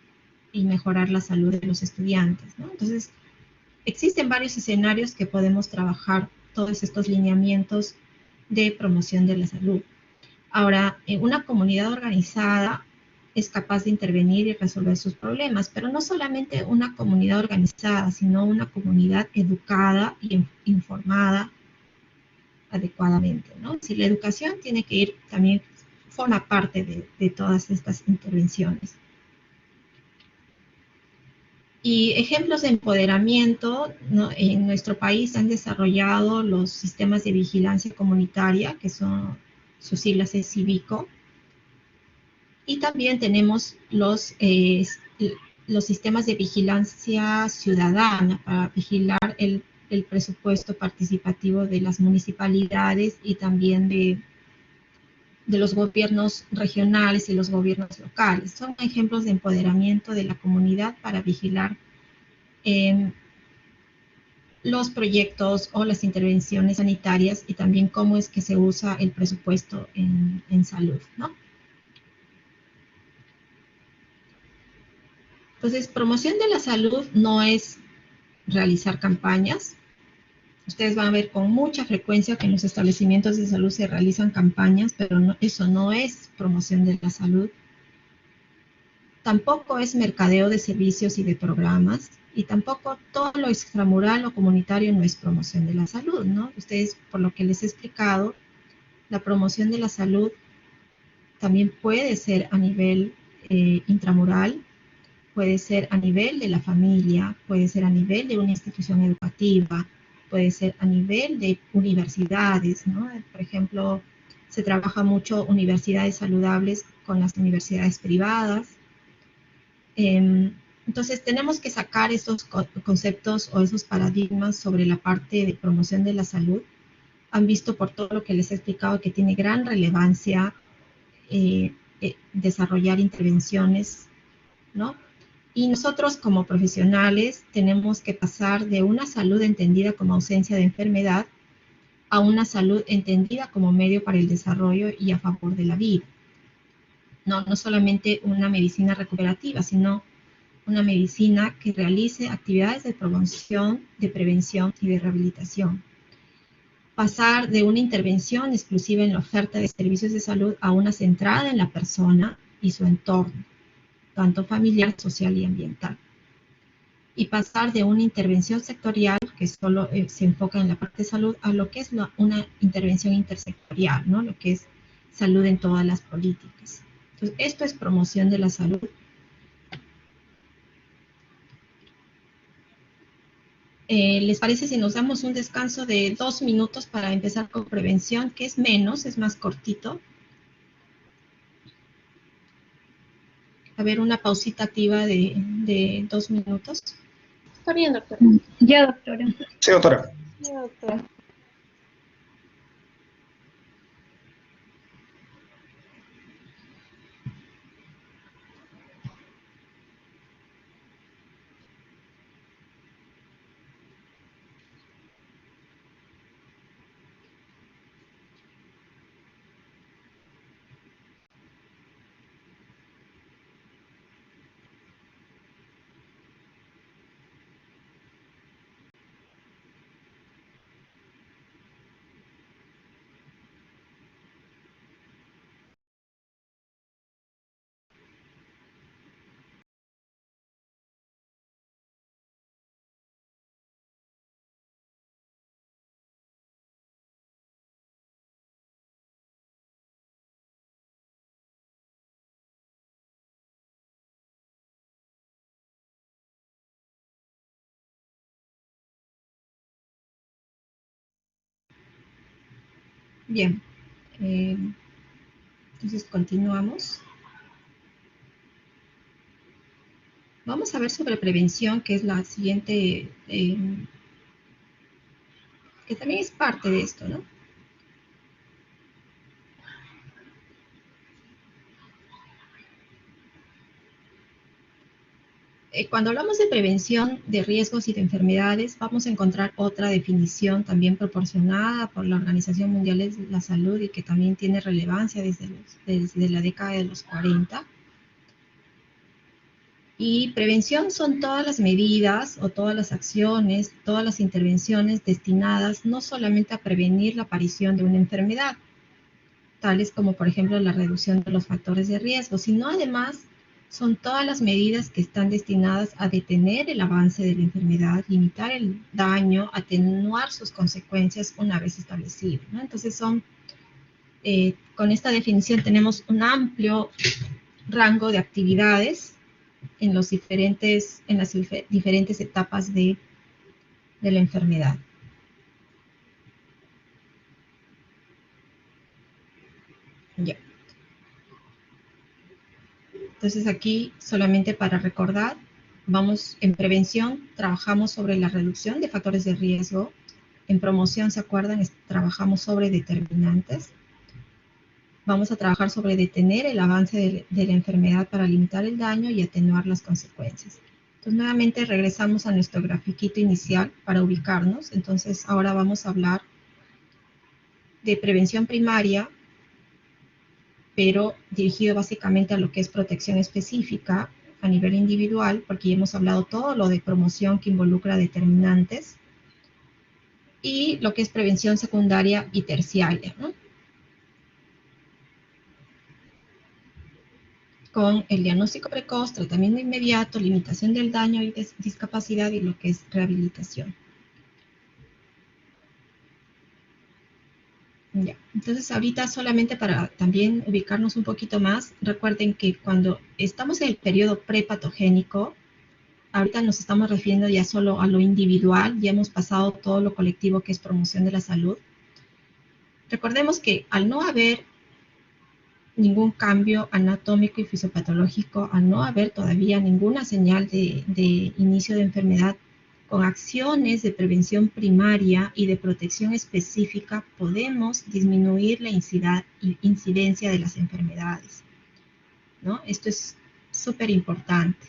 y mejorar la salud de los estudiantes, ¿no? Entonces, existen varios escenarios que podemos trabajar todos estos lineamientos de promoción de la salud. Ahora, una comunidad organizada es capaz de intervenir y resolver sus problemas, pero no solamente una comunidad organizada, sino una comunidad educada y informada adecuadamente, ¿no? Si la educación tiene que ir también, forma parte de todas estas intervenciones. Y ejemplos de empoderamiento, ¿no? En nuestro país han desarrollado los sistemas de vigilancia comunitaria, que son, sus siglas es CIVICO, y también tenemos los sistemas de vigilancia ciudadana para vigilar el presupuesto participativo de las municipalidades y también de los gobiernos regionales y los gobiernos locales. Son ejemplos de empoderamiento de la comunidad para vigilar los proyectos o las intervenciones sanitarias y también cómo es que se usa el presupuesto en salud, ¿no? Entonces, promoción de la salud no es realizar campañas, Ustedes van a ver con mucha frecuencia que en los establecimientos de salud se realizan campañas, pero eso no es promoción de la salud. Tampoco es mercadeo de servicios y de programas, y tampoco todo lo extramural o comunitario no es promoción de la salud, ¿no? Ustedes, por lo que les he explicado, la promoción de la salud también puede ser a nivel intramural, puede ser a nivel de la familia, puede ser a nivel de una institución educativa, puede ser a nivel de universidades, ¿no? Por ejemplo, se trabaja mucho universidades saludables con las universidades privadas. Entonces, tenemos que sacar estos conceptos o esos paradigmas sobre la parte de promoción de la salud. Han visto por todo lo que les he explicado que tiene gran relevancia desarrollar intervenciones, ¿no? Y nosotros como profesionales tenemos que pasar de una salud entendida como ausencia de enfermedad a una salud entendida como medio para el desarrollo y a favor de la vida. No solamente una medicina recuperativa, sino una medicina que realice actividades de promoción, de prevención y de rehabilitación. Pasar de una intervención exclusiva en la oferta de servicios de salud a una centrada en la persona y su entorno, tanto familiar, social y ambiental. Y pasar de una intervención sectorial que solo se enfoca en la parte de salud a lo que es una intervención intersectorial, ¿no? Lo que es salud en todas las políticas. Entonces, esto es promoción de la salud. ¿Les parece si nos damos un descanso de 2 minutos para empezar con prevención, que es menos, es más cortito? A ver, una pausita activa de 2 minutos. Está bien, doctora. Ya, doctora. Sí, doctora. Sí, doctora. Bien, entonces continuamos. Vamos a ver sobre prevención, que es la siguiente, que también es parte de esto, ¿no? Cuando hablamos de prevención de riesgos y de enfermedades, vamos a encontrar otra definición también proporcionada por la Organización Mundial de la Salud y que también tiene relevancia desde la década de los 40. Y prevención son todas las medidas o todas las acciones, todas las intervenciones destinadas no solamente a prevenir la aparición de una enfermedad, tales como por ejemplo la reducción de los factores de riesgo, sino además son todas las medidas que están destinadas a detener el avance de la enfermedad, limitar el daño, atenuar sus consecuencias una vez establecido, ¿no? Entonces con esta definición tenemos un amplio rango de actividades en las diferentes etapas de la enfermedad. Ya. Entonces aquí, solamente para recordar, en prevención, trabajamos sobre la reducción de factores de riesgo. En promoción, ¿se acuerdan? Trabajamos sobre determinantes. Vamos a trabajar sobre detener el avance de la enfermedad para limitar el daño y atenuar las consecuencias. Entonces, nuevamente regresamos a nuestro grafiquito inicial para ubicarnos. Entonces, ahora vamos a hablar de prevención primaria, pero dirigido básicamente a lo que es protección específica a nivel individual, porque ya hemos hablado todo lo de promoción que involucra determinantes. y lo que es prevención secundaria y terciaria, ¿no? Con el diagnóstico precoz, tratamiento inmediato, limitación del daño y discapacidad y lo que es rehabilitación. Ya. Entonces, ahorita solamente para también ubicarnos un poquito más, recuerden que cuando estamos en el periodo prepatogénico, ahorita nos estamos refiriendo ya solo a lo individual, ya hemos pasado todo lo colectivo que es promoción de la salud. Recordemos que al no haber ningún cambio anatómico y fisiopatológico, al no haber todavía ninguna señal de inicio de enfermedad, con acciones de prevención primaria y de protección específica podemos disminuir la incidencia de las enfermedades, ¿no? Esto es súper importante,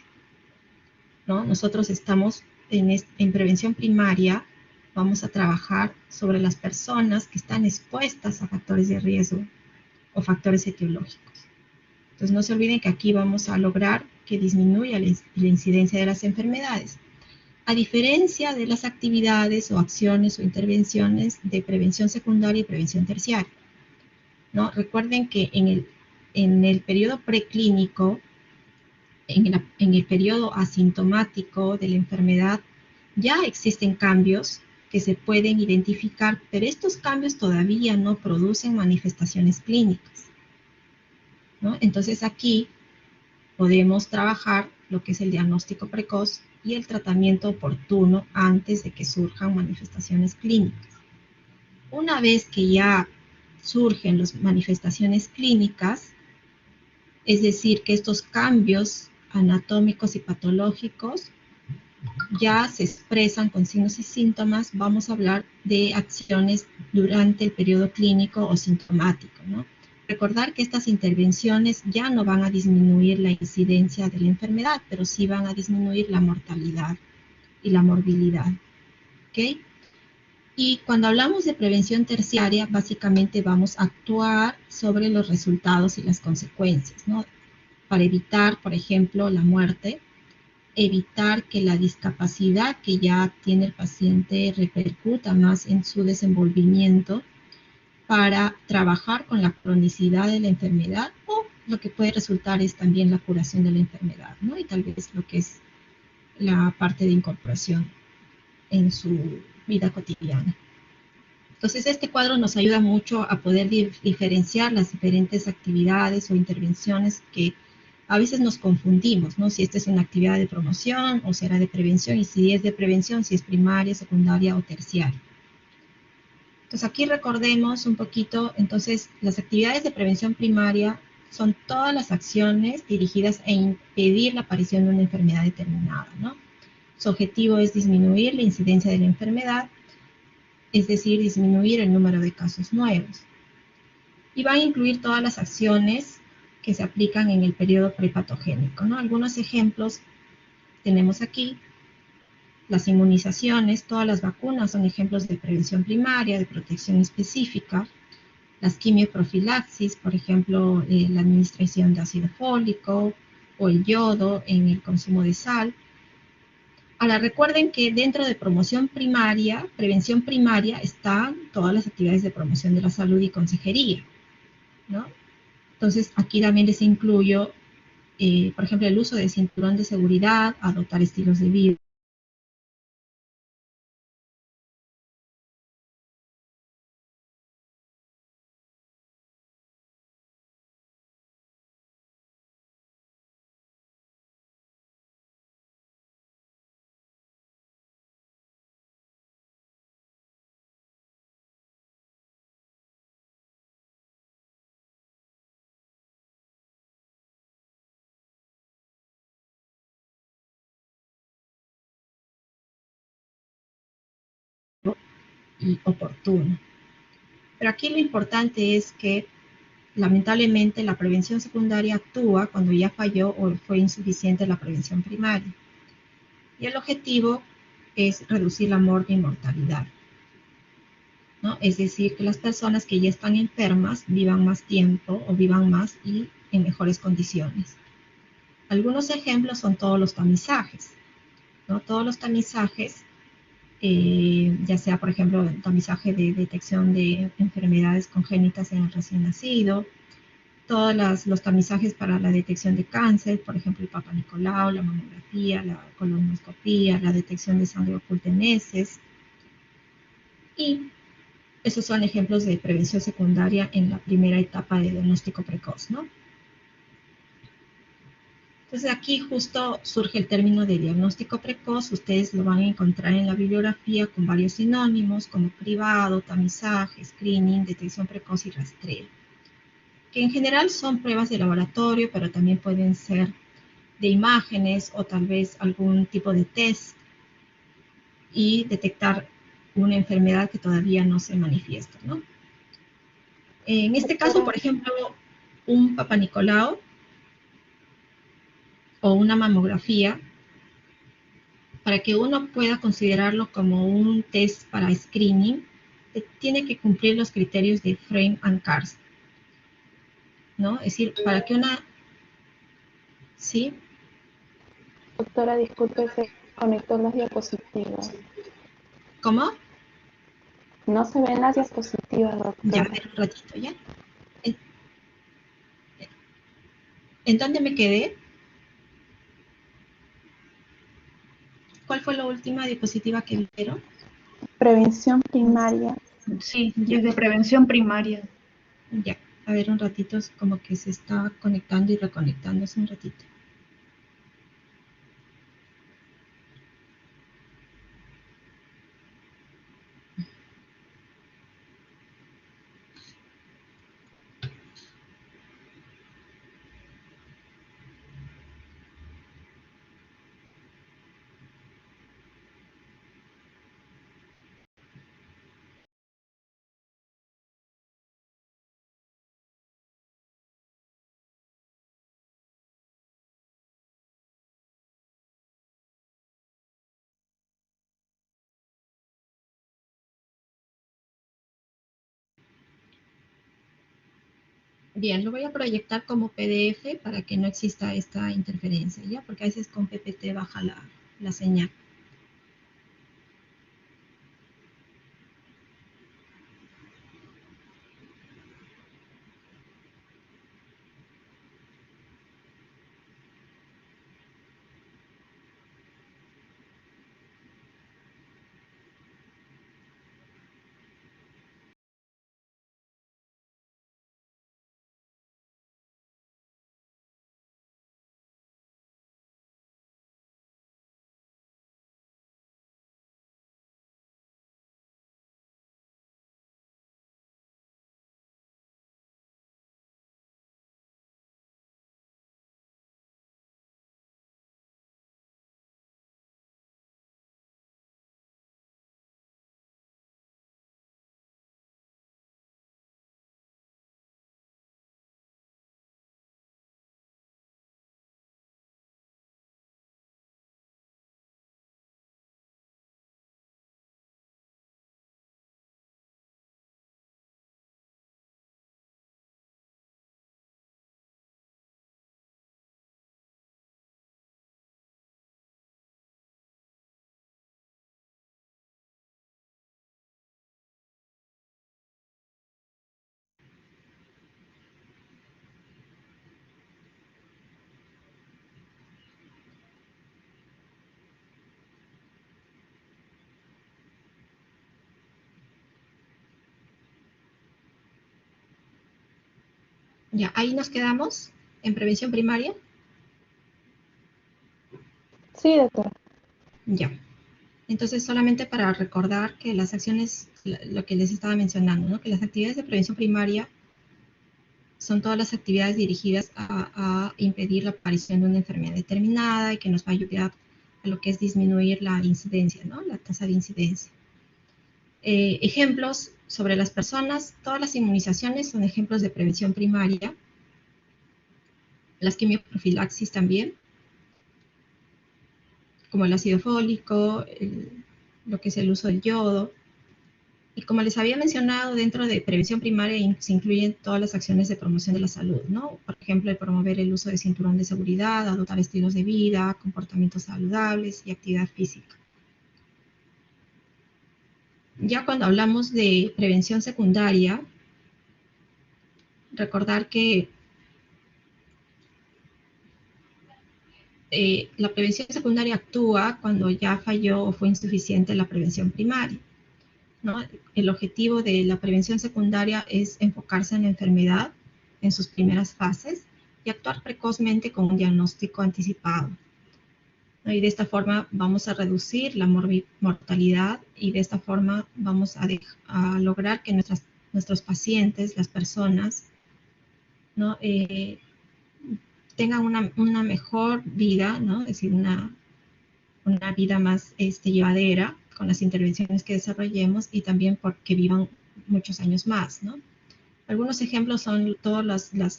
¿no? Nosotros estamos en prevención primaria, vamos a trabajar sobre las personas que están expuestas a factores de riesgo o factores etiológicos. Entonces no se olviden que aquí vamos a lograr que disminuya la incidencia de las enfermedades. A diferencia de las actividades o acciones o intervenciones de prevención secundaria y prevención terciaria, ¿no? Recuerden que en el periodo preclínico, en el periodo asintomático de la enfermedad, ya existen cambios que se pueden identificar, pero estos cambios todavía no producen manifestaciones clínicas, ¿no? Entonces aquí podemos trabajar lo que es el diagnóstico precoz y el tratamiento oportuno antes de que surjan manifestaciones clínicas. Una vez que ya surgen las manifestaciones clínicas, es decir, que estos cambios anatómicos y patológicos ya se expresan con signos y síntomas, vamos a hablar de acciones durante el periodo clínico o sintomático, ¿no? Recordar que estas intervenciones ya no van a disminuir la incidencia de la enfermedad, pero sí van a disminuir la mortalidad y la morbilidad, ¿ok? Y cuando hablamos de prevención terciaria, básicamente vamos a actuar sobre los resultados y las consecuencias, ¿no? Para evitar, por ejemplo, la muerte, evitar que la discapacidad que ya tiene el paciente repercuta más en su desenvolvimiento, para trabajar con la cronicidad de la enfermedad, o lo que puede resultar es también la curación de la enfermedad, ¿no? Y tal vez lo que es la parte de incorporación en su vida cotidiana. Entonces, este cuadro nos ayuda mucho a poder diferenciar las diferentes actividades o intervenciones que a veces nos confundimos, ¿no? Si esta es una actividad de promoción o será de prevención, y si es de prevención, si es primaria, secundaria o terciaria. Entonces, aquí recordemos un poquito, entonces, las actividades de prevención primaria son todas las acciones dirigidas a impedir la aparición de una enfermedad determinada, ¿no? Su objetivo es disminuir la incidencia de la enfermedad, es decir, disminuir el número de casos nuevos. Y van a incluir todas las acciones que se aplican en el periodo prepatogénico, ¿no? Algunos ejemplos tenemos aquí. Las inmunizaciones, todas las vacunas son ejemplos de prevención primaria, de protección específica. Las quimioprofilaxis, por ejemplo, la administración de ácido fólico o el yodo en el consumo de sal. Ahora, recuerden que dentro de promoción primaria, prevención primaria, están todas las actividades de promoción de la salud y consejería, ¿no? Entonces, aquí también les incluyo, por ejemplo, el uso de cinturón de seguridad, adoptar estilos de vida. Y oportuno. Pero aquí lo importante es que lamentablemente la prevención secundaria actúa cuando ya falló o fue insuficiente la prevención primaria. Y el objetivo es reducir la muerte y mortalidad, ¿no? Es decir, que las personas que ya están enfermas vivan más tiempo o vivan más y en mejores condiciones. Algunos ejemplos son todos los tamizajes, ¿no? Todos los tamizajes ya sea, por ejemplo, tamizaje de detección de enfermedades congénitas en el recién nacido, todos los tamizajes para la detección de cáncer, por ejemplo, el Papa Nicolau, la mamografía, la colonoscopía, la detección de sangre oculta en heces. Y esos son ejemplos de prevención secundaria en la primera etapa de diagnóstico precoz, ¿no? Entonces aquí justo surge el término de diagnóstico precoz. Ustedes lo van a encontrar en la bibliografía con varios sinónimos como cribado, tamizaje, screening, detección precoz y rastreo, que en general son pruebas de laboratorio, pero también pueden ser de imágenes o tal vez algún tipo de test y detectar una enfermedad que todavía no se manifiesta, ¿no? En este caso, por ejemplo, un Papa Nicolau o una mamografía, para que uno pueda considerarlo como un test para screening, tiene que cumplir los criterios de Frame and Karst, ¿no? Es decir, para que una... ¿Sí? Doctora, disculpe, se conectó las diapositivas. ¿Cómo? No se ven las diapositivas, Ya, a doctora. ver un ratito, ¿ya? ¿En, ¿En dónde me quedé? ¿Cuál fue la última diapositiva que vieron? Prevención primaria. Sí, Ya, desde prevención primaria. ya. A ver un ratito, es como que se está conectando y reconectando, es un ratito. Bien, lo voy a proyectar como PDF para que no exista esta interferencia, ¿ya? Porque a veces con PPT baja la señal. Ya, ahí nos quedamos en prevención primaria. Sí, doctora. Ya. Entonces, solamente para recordar que las acciones, lo que les estaba mencionando, ¿no? Que las actividades de prevención primaria son todas las actividades dirigidas a impedir la aparición de una enfermedad determinada y que nos va a ayudar a lo que es disminuir la incidencia, ¿no? La tasa de incidencia. Ejemplos sobre las personas, todas las inmunizaciones son ejemplos de prevención primaria, las quimioprofilaxis también, como el ácido fólico, lo que es el uso del yodo. Y como les había mencionado, dentro de prevención primaria se incluyen todas las acciones de promoción de la salud, ¿no? Por ejemplo, el promover el uso de cinturón de seguridad, adoptar estilos de vida, comportamientos saludables y actividad física. Ya cuando hablamos de prevención secundaria, recordar que la prevención secundaria actúa cuando ya falló o fue insuficiente la prevención primaria, ¿no? El objetivo de la prevención secundaria es enfocarse en la enfermedad en sus primeras fases y actuar precozmente con un diagnóstico anticipado, ¿no? Y de esta forma vamos a reducir la mortalidad y de esta forma vamos a lograr que nuestros pacientes, las personas, ¿no? Tengan una mejor vida, ¿no? Es decir, una vida más llevadera con las intervenciones que desarrollemos y también porque vivan muchos años más, ¿no? Algunos ejemplos son todos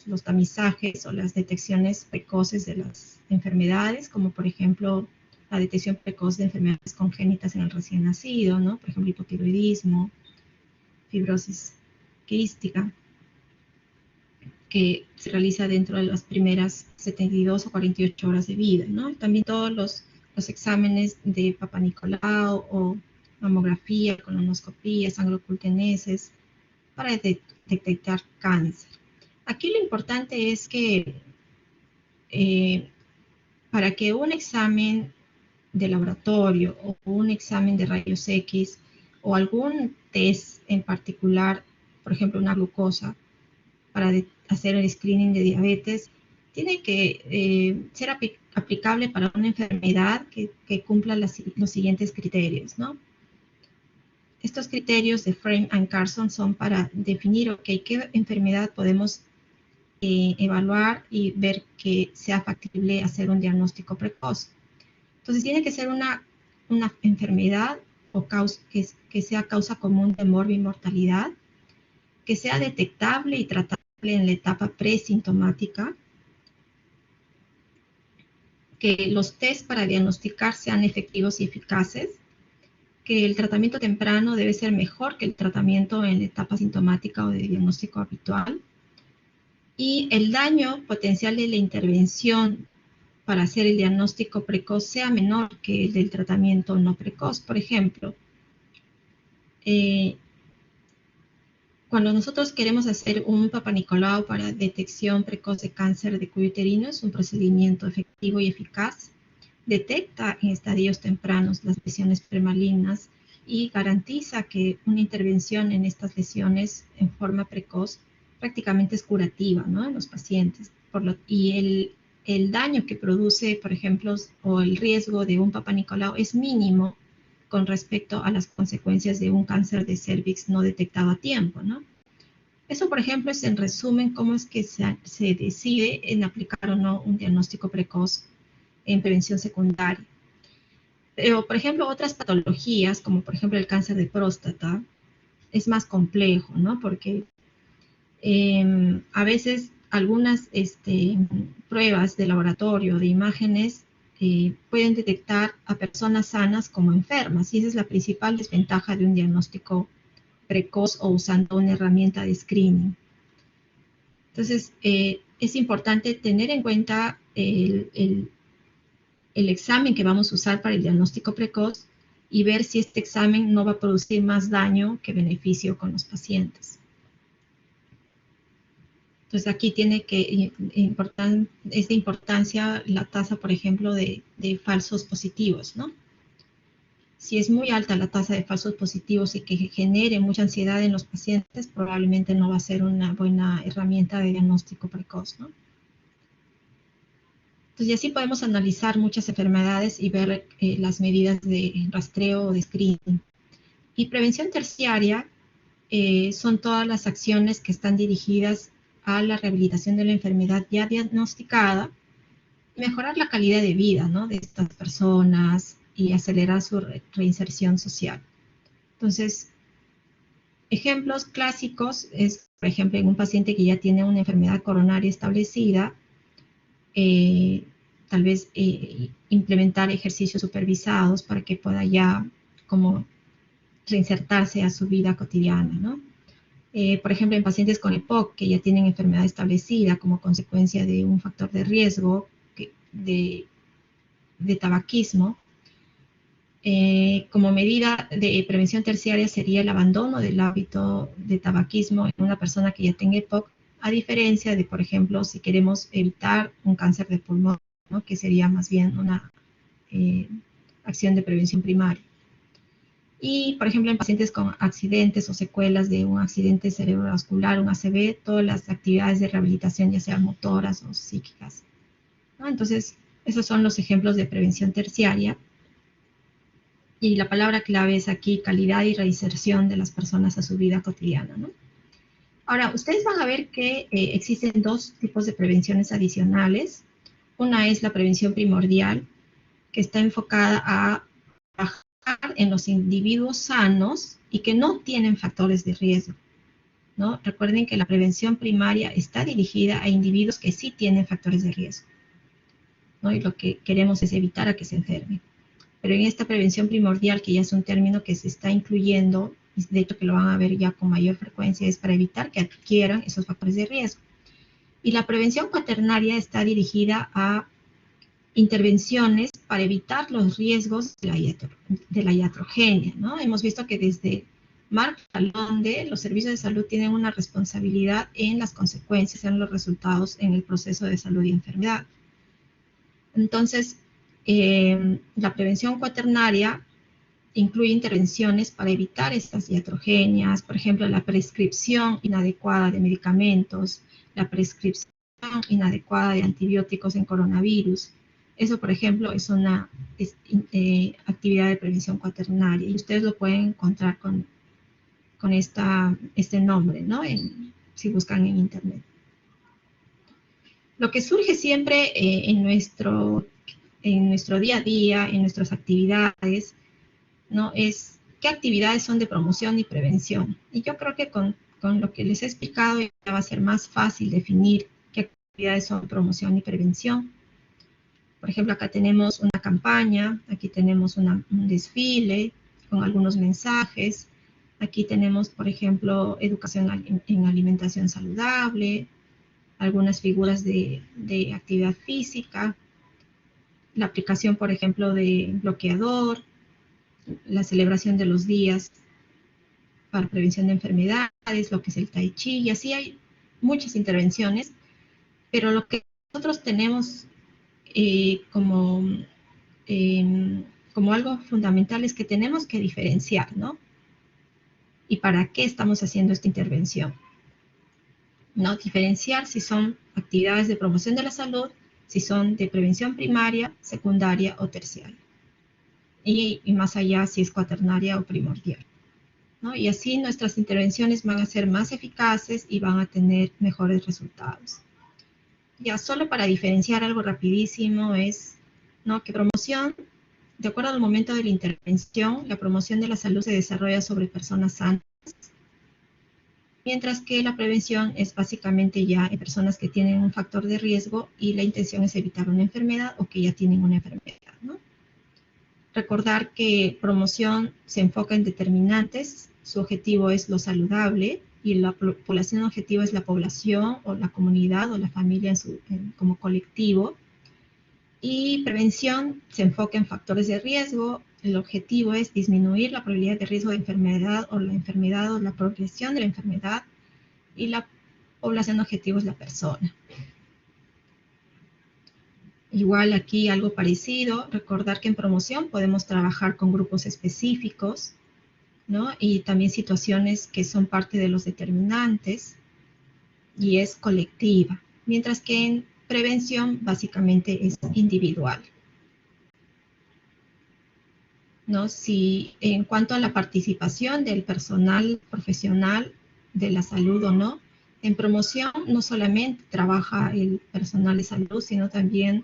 los tamizajes o las detecciones precoces de las enfermedades, como por ejemplo la detección precoz de enfermedades congénitas en el recién nacido, ¿no? Por ejemplo, hipotiroidismo, fibrosis quística, que se realiza dentro de las primeras 72 o 48 horas de vida, ¿no? También todos los exámenes de Papa Nicolau o mamografía, colonoscopía, sangre oculta en heces, para detectar cáncer. Aquí lo importante es que para que un examen de laboratorio o un examen de rayos X o algún test en particular, por ejemplo una glucosa, para hacer el screening de diabetes, tiene que ser aplicable para una enfermedad que cumpla los siguientes criterios, ¿no? Estos criterios de Frame and Carson son para definir, ok, qué enfermedad podemos evaluar y ver que sea factible hacer un diagnóstico precoz. Entonces tiene que ser una enfermedad o que sea causa común de morbimortalidad, que sea detectable y tratable en la etapa presintomática, que los test para diagnosticar sean efectivos y eficaces, que el tratamiento temprano debe ser mejor que el tratamiento en la etapa sintomática o de diagnóstico habitual, y el daño potencial de la intervención para hacer el diagnóstico precoz sea menor que el del tratamiento no precoz. Por ejemplo, cuando nosotros queremos hacer un Papa Nicolau para detección precoz de cáncer de cuello uterino, es un procedimiento efectivo y eficaz. Detecta en estadios tempranos las lesiones premalignas y garantiza que una intervención en estas lesiones en forma precoz prácticamente es curativa, ¿no? En los pacientes. Y el daño que produce, por ejemplo, o el riesgo de un Papa Nicolau es mínimo con respecto a las consecuencias de un cáncer de cervix no detectado a tiempo, ¿no? Eso, por ejemplo, es en resumen cómo es que se decide en aplicar o no un diagnóstico precoz en prevención secundaria. Pero, por ejemplo, otras patologías, como por ejemplo el cáncer de próstata, es más complejo, ¿no? Porque a veces algunas pruebas de laboratorio, de imágenes, pueden detectar a personas sanas como enfermas, y esa es la principal desventaja de un diagnóstico precoz o usando una herramienta de screening. Entonces, es importante tener en cuenta el examen que vamos a usar para el diagnóstico precoz y ver si este examen no va a producir más daño que beneficio con los pacientes. Entonces aquí tiene que es de importancia la tasa, por ejemplo, de falsos positivos, ¿no? Si es muy alta la tasa de falsos positivos y que genere mucha ansiedad en los pacientes, probablemente no va a ser una buena herramienta de diagnóstico precoz, ¿no? Entonces, y así podemos analizar muchas enfermedades y ver las medidas de rastreo o de screening. Y prevención terciaria son todas las acciones que están dirigidas a la rehabilitación de la enfermedad ya diagnosticada, mejorar la calidad de vida, ¿no?, de estas personas y acelerar su reinserción social. Entonces, ejemplos clásicos es, por ejemplo, en un paciente que ya tiene una enfermedad coronaria establecida, tal vez implementar ejercicios supervisados para que pueda ya como reinsertarse a su vida cotidiana, ¿no? Por ejemplo, en pacientes con EPOC que ya tienen enfermedad establecida como consecuencia de un factor de riesgo de tabaquismo, Como medida de prevención terciaria sería el abandono del hábito de tabaquismo en una persona que ya tenga EPOC, a diferencia de, por ejemplo, si queremos evitar un cáncer de pulmón, ¿no? Que sería más bien una acción de prevención primaria. Y, por ejemplo, en pacientes con accidentes o secuelas de un accidente cerebrovascular, un ACV, todas las actividades de rehabilitación, ya sean motoras o psíquicas, ¿no? Entonces, esos son los ejemplos de prevención terciaria. Y la palabra clave es aquí calidad y reinserción de las personas a su vida cotidiana, ¿no? Ahora, ustedes van a ver que existen dos tipos de prevenciones adicionales. Una es la prevención primordial, que está enfocada a trabajar en los individuos sanos y que no tienen factores de riesgo, ¿no? Recuerden que la prevención primaria está dirigida a individuos que sí tienen factores de riesgo, ¿no? Y lo que queremos es evitar a que se enfermen. Pero en esta prevención primordial, que ya es un término que se está incluyendo, y de hecho que lo van a ver ya con mayor frecuencia, es para evitar que adquieran esos factores de riesgo. Y la prevención cuaternaria está dirigida a intervenciones para evitar los riesgos de la iatrogenia, ¿no? Hemos visto que desde Mark Lalonde, los servicios de salud tienen una responsabilidad en las consecuencias, en los resultados en el proceso de salud y enfermedad. Entonces, la prevención cuaternaria incluye intervenciones para evitar estas iatrogenias, por ejemplo, la prescripción inadecuada de medicamentos, la prescripción inadecuada de antibióticos en coronavirus. Eso, por ejemplo, es una actividad de prevención cuaternaria y ustedes lo pueden encontrar con este nombre, ¿no? Si buscan en internet. Lo que surge siempre en nuestro día a día, en nuestras actividades, ¿no? Es qué actividades son de promoción y prevención. Y yo creo que con lo que les he explicado ya va a ser más fácil definir qué actividades son de promoción y prevención. Por ejemplo, acá tenemos una campaña, aquí tenemos un desfile con algunos mensajes. Aquí tenemos, por ejemplo, educación en alimentación saludable, algunas figuras de actividad física, la aplicación, por ejemplo, de bloqueador, la celebración de los días para prevención de enfermedades, lo que es el tai chi, y así hay muchas intervenciones, pero lo que nosotros tenemos como algo fundamental es que tenemos que diferenciar, ¿no? ¿Y para qué estamos haciendo esta intervención? ¿No? Diferenciar si son actividades de promoción de la salud, si son de prevención primaria, secundaria o terciaria. Y más allá si es cuaternaria o primordial, ¿no? Y así nuestras intervenciones van a ser más eficaces y van a tener mejores resultados. Ya solo para diferenciar algo rapidísimo es, ¿no? Que promoción, de acuerdo al momento de la intervención, la promoción de la salud se desarrolla sobre personas sanas, mientras que la prevención es básicamente ya en personas que tienen un factor de riesgo y la intención es evitar una enfermedad o que ya tienen una enfermedad, ¿no? Recordar que promoción se enfoca en determinantes, su objetivo es lo saludable y la población objetivo es la población o la comunidad o la familia como colectivo. Y prevención se enfoca en factores de riesgo, el objetivo es disminuir la probabilidad de riesgo de enfermedad o la progresión de la enfermedad y la población objetivo es la persona. Igual aquí algo parecido, recordar que en promoción podemos trabajar con grupos específicos, ¿no? Y también situaciones que son parte de los determinantes y es colectiva, mientras que en prevención básicamente es individual, ¿no? Si en cuanto a la participación del personal profesional de la salud o no, en promoción no solamente trabaja el personal de salud, sino también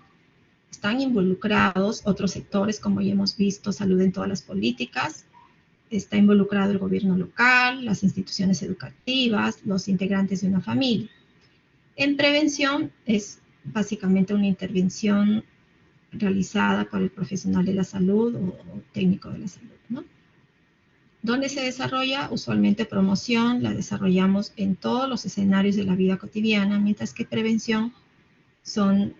están involucrados otros sectores, como ya hemos visto, salud en todas las políticas, está involucrado el gobierno local, las instituciones educativas, los integrantes de una familia. En prevención es básicamente una intervención realizada por el profesional de la salud o técnico de la salud, ¿no? ¿Dónde se desarrolla? Usualmente promoción la desarrollamos en todos los escenarios de la vida cotidiana, mientras que prevención son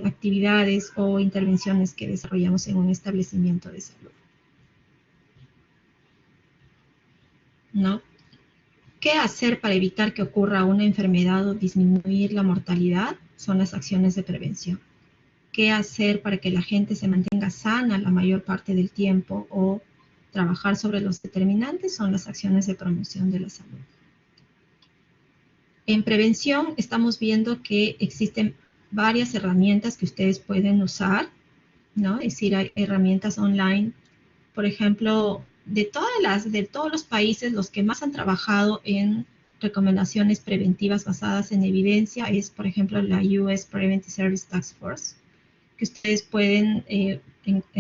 actividades o intervenciones que desarrollamos en un establecimiento de salud. ¿no? ¿Qué hacer para evitar que ocurra una enfermedad o disminuir la mortalidad? Son las acciones de prevención. ¿Qué hacer para que la gente se mantenga sana la mayor parte del tiempo o trabajar sobre los determinantes? Son las acciones de promoción de la salud. En prevención estamos viendo que existen varias herramientas que ustedes pueden usar, ¿no? Es decir, hay herramientas online, por ejemplo, de todos los países, los que más han trabajado en recomendaciones preventivas basadas en evidencia es, por ejemplo, la US Preventive Service Task Force, que ustedes pueden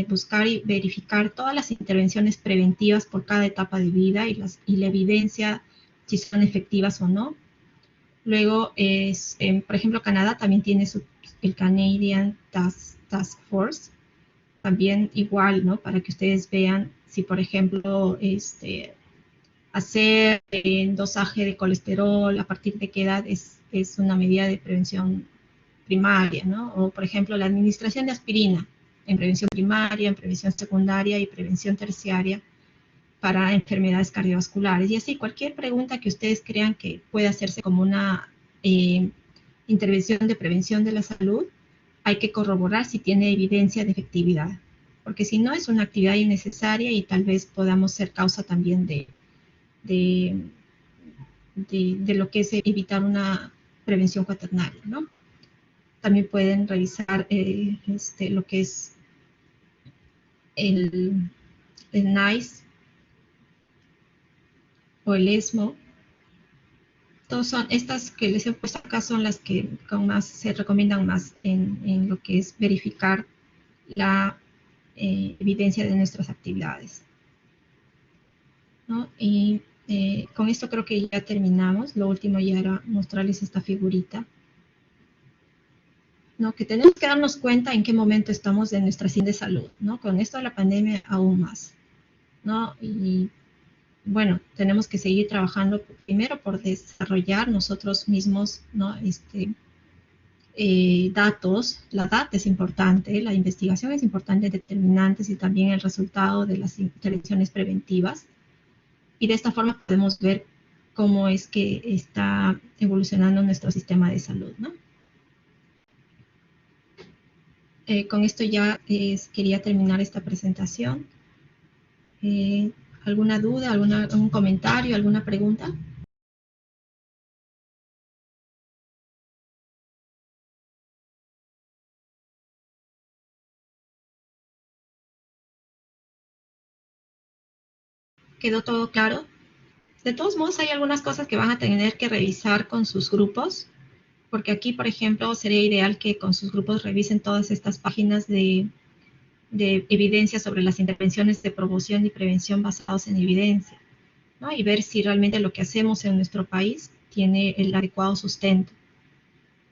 buscar y verificar todas las intervenciones preventivas por cada etapa de vida y la evidencia si son efectivas o no. Luego, por ejemplo, Canadá también tiene el Canadian Task Force, también igual, ¿no? Para que ustedes vean si, por ejemplo, hacer dosaje de colesterol a partir de qué edad es una medida de prevención primaria, ¿no? O, por ejemplo, la administración de aspirina en prevención primaria, en prevención secundaria y prevención terciaria para enfermedades cardiovasculares. Y así, cualquier pregunta que ustedes crean que puede hacerse como una intervención de prevención de la salud, hay que corroborar si tiene evidencia de efectividad, porque si no es una actividad innecesaria y tal vez podamos ser causa también de lo que es evitar una prevención cuaternaria, ¿no? También pueden revisar lo que es el NICE o el ESMO. Todos son estas que les he puesto acá, son las que se recomiendan más en lo que es verificar la evidencia de nuestras actividades, ¿no? Y con esto creo que ya terminamos. Lo último ya era mostrarles esta figurita, ¿no? Que tenemos que darnos cuenta en qué momento estamos de nuestra situación de salud, ¿no? Con esto de la pandemia aún más, ¿no? Y bueno, tenemos que seguir trabajando primero por desarrollar nosotros mismos, ¿no? Datos, la data es importante, la investigación es importante, determinantes y también el resultado de las intervenciones preventivas. Y de esta forma podemos ver cómo es que está evolucionando nuestro sistema de salud, ¿no? Con esto ya quería terminar esta presentación. ¿Alguna duda, algún comentario, alguna pregunta? ¿Quedó todo claro? De todos modos, hay algunas cosas que van a tener que revisar con sus grupos, porque aquí, por ejemplo, sería ideal que con sus grupos revisen todas estas páginas de evidencia sobre las intervenciones de promoción y prevención basadas en evidencia, ¿no? Y ver si realmente lo que hacemos en nuestro país tiene el adecuado sustento,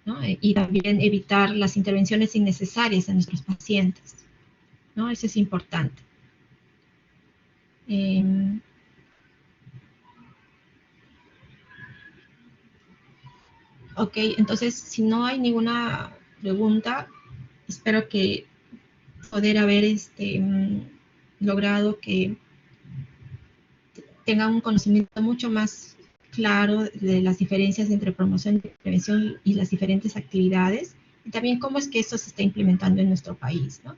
¿no? Y también evitar las intervenciones innecesarias en nuestros pacientes, ¿no? Eso es importante. Ok, entonces, si no hay ninguna pregunta, espero que poder haber logrado que tengan un conocimiento mucho más claro de las diferencias entre promoción y prevención y las diferentes actividades, y también cómo es que esto se está implementando en nuestro país, ¿no?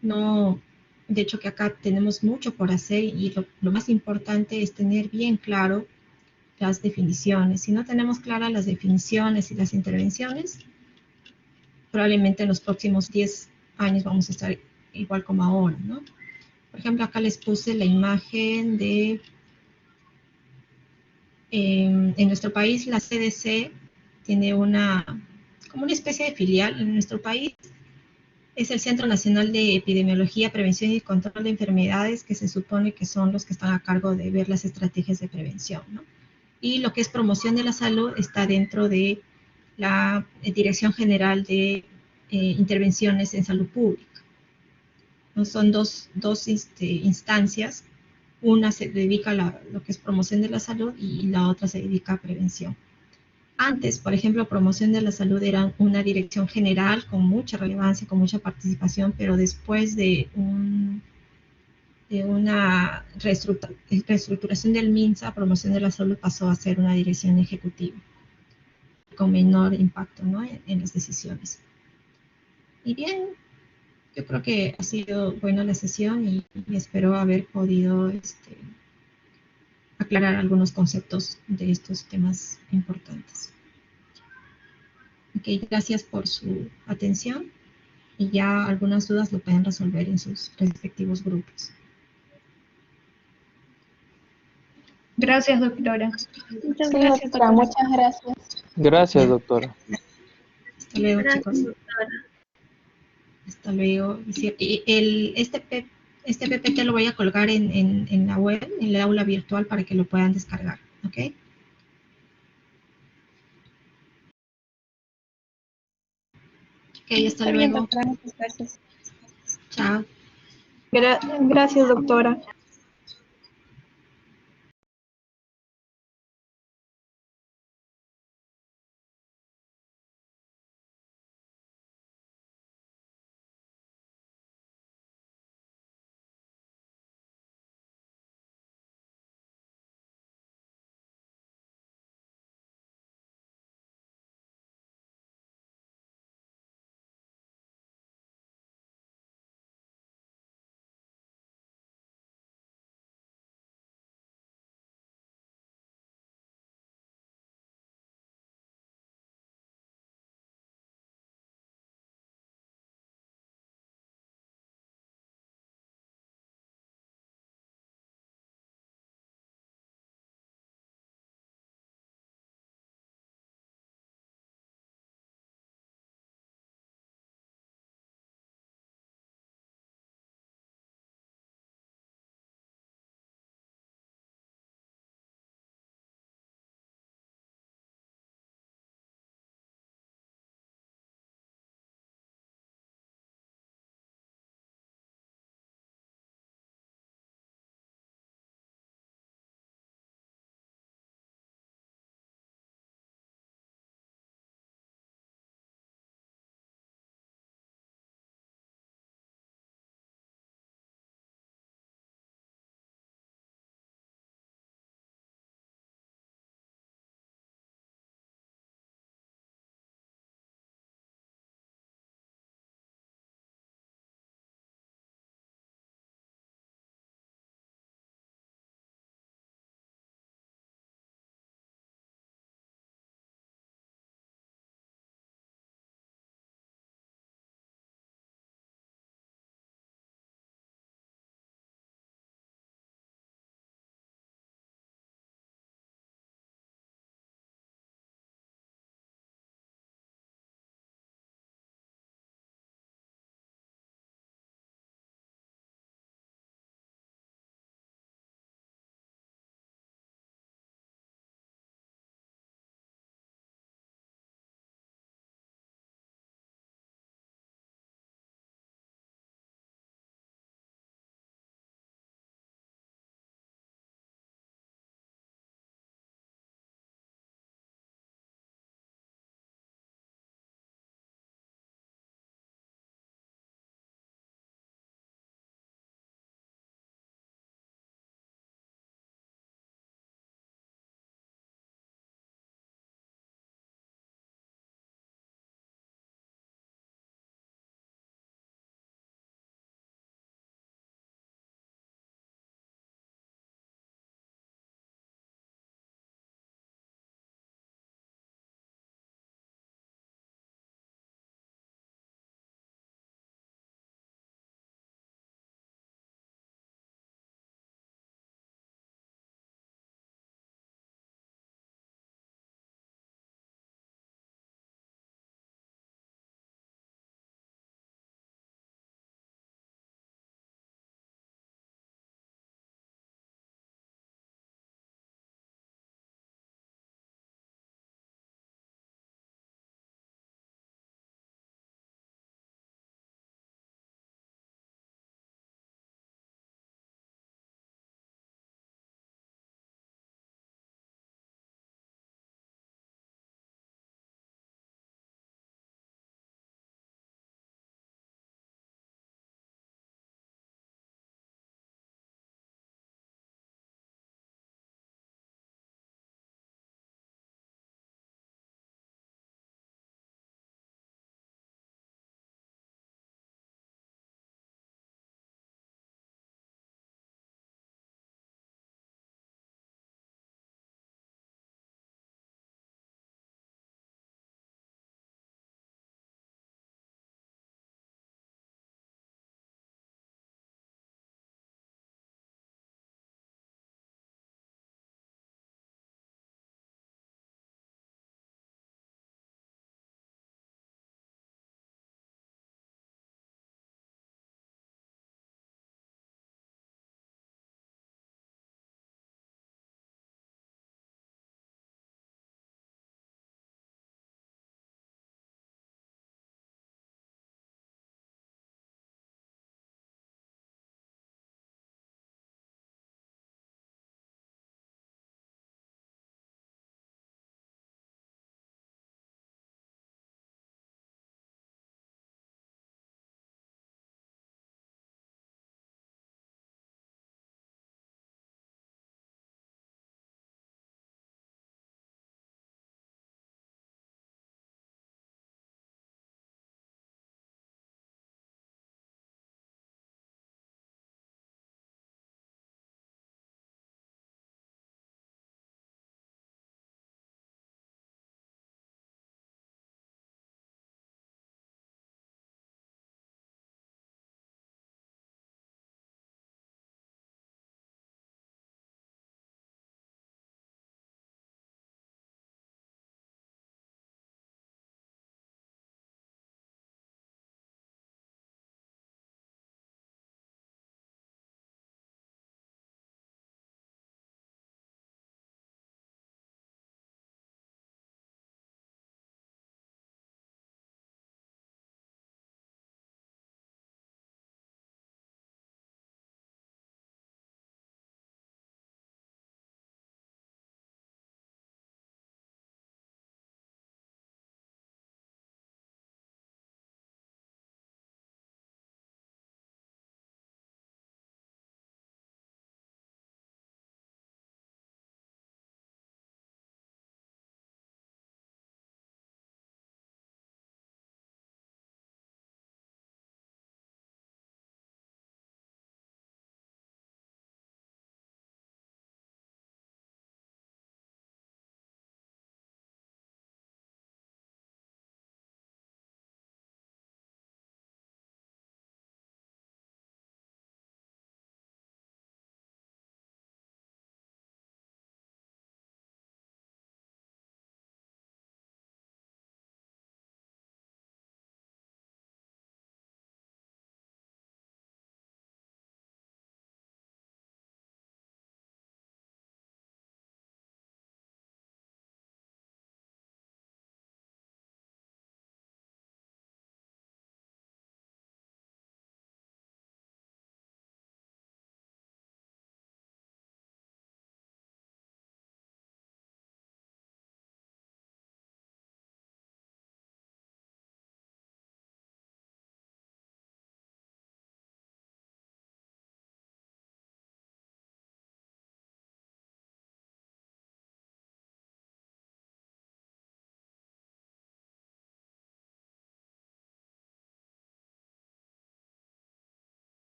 No, de hecho que acá tenemos mucho por hacer y lo más importante es tener bien claro las definiciones. Si no tenemos claras las definiciones y las intervenciones, probablemente en los próximos 10 años vamos a estar igual como ahora, ¿no? Por ejemplo, acá les puse la imagen de, en nuestro país la CDC tiene como una especie de filial en nuestro país. Es el Centro Nacional de Epidemiología, Prevención y Control de Enfermedades, que se supone que son los que están a cargo de ver las estrategias de prevención, ¿no? Y lo que es promoción de la salud está dentro de la Dirección General de Intervenciones en Salud Pública. ¿No? Son dos instancias. Una se dedica a lo que es promoción de la salud y la otra se dedica a prevención. Antes, por ejemplo, promoción de la salud era una dirección general con mucha relevancia, con mucha participación, pero después de una reestructuración del MINSA, promoción de la salud, pasó a ser una dirección ejecutiva, con menor impacto, ¿no?, en las decisiones. Y bien, yo creo que ha sido buena la sesión y espero haber podido aclarar algunos conceptos de estos temas importantes. Ok, gracias por su atención y ya algunas dudas lo pueden resolver en sus respectivos grupos. Gracias, doctora. Muchas Sí, gracias, doctora, doctora. muchas gracias. Gracias, Ya. doctora. Hasta luego, Gracias, chicos. doctora. Hasta luego. Este PPT lo voy a colgar en la web, en el aula virtual, para que lo puedan descargar. ¿Ok? Ok, hasta Está bien, luego. doctora. Muchas gracias. Chao. Gracias, doctora.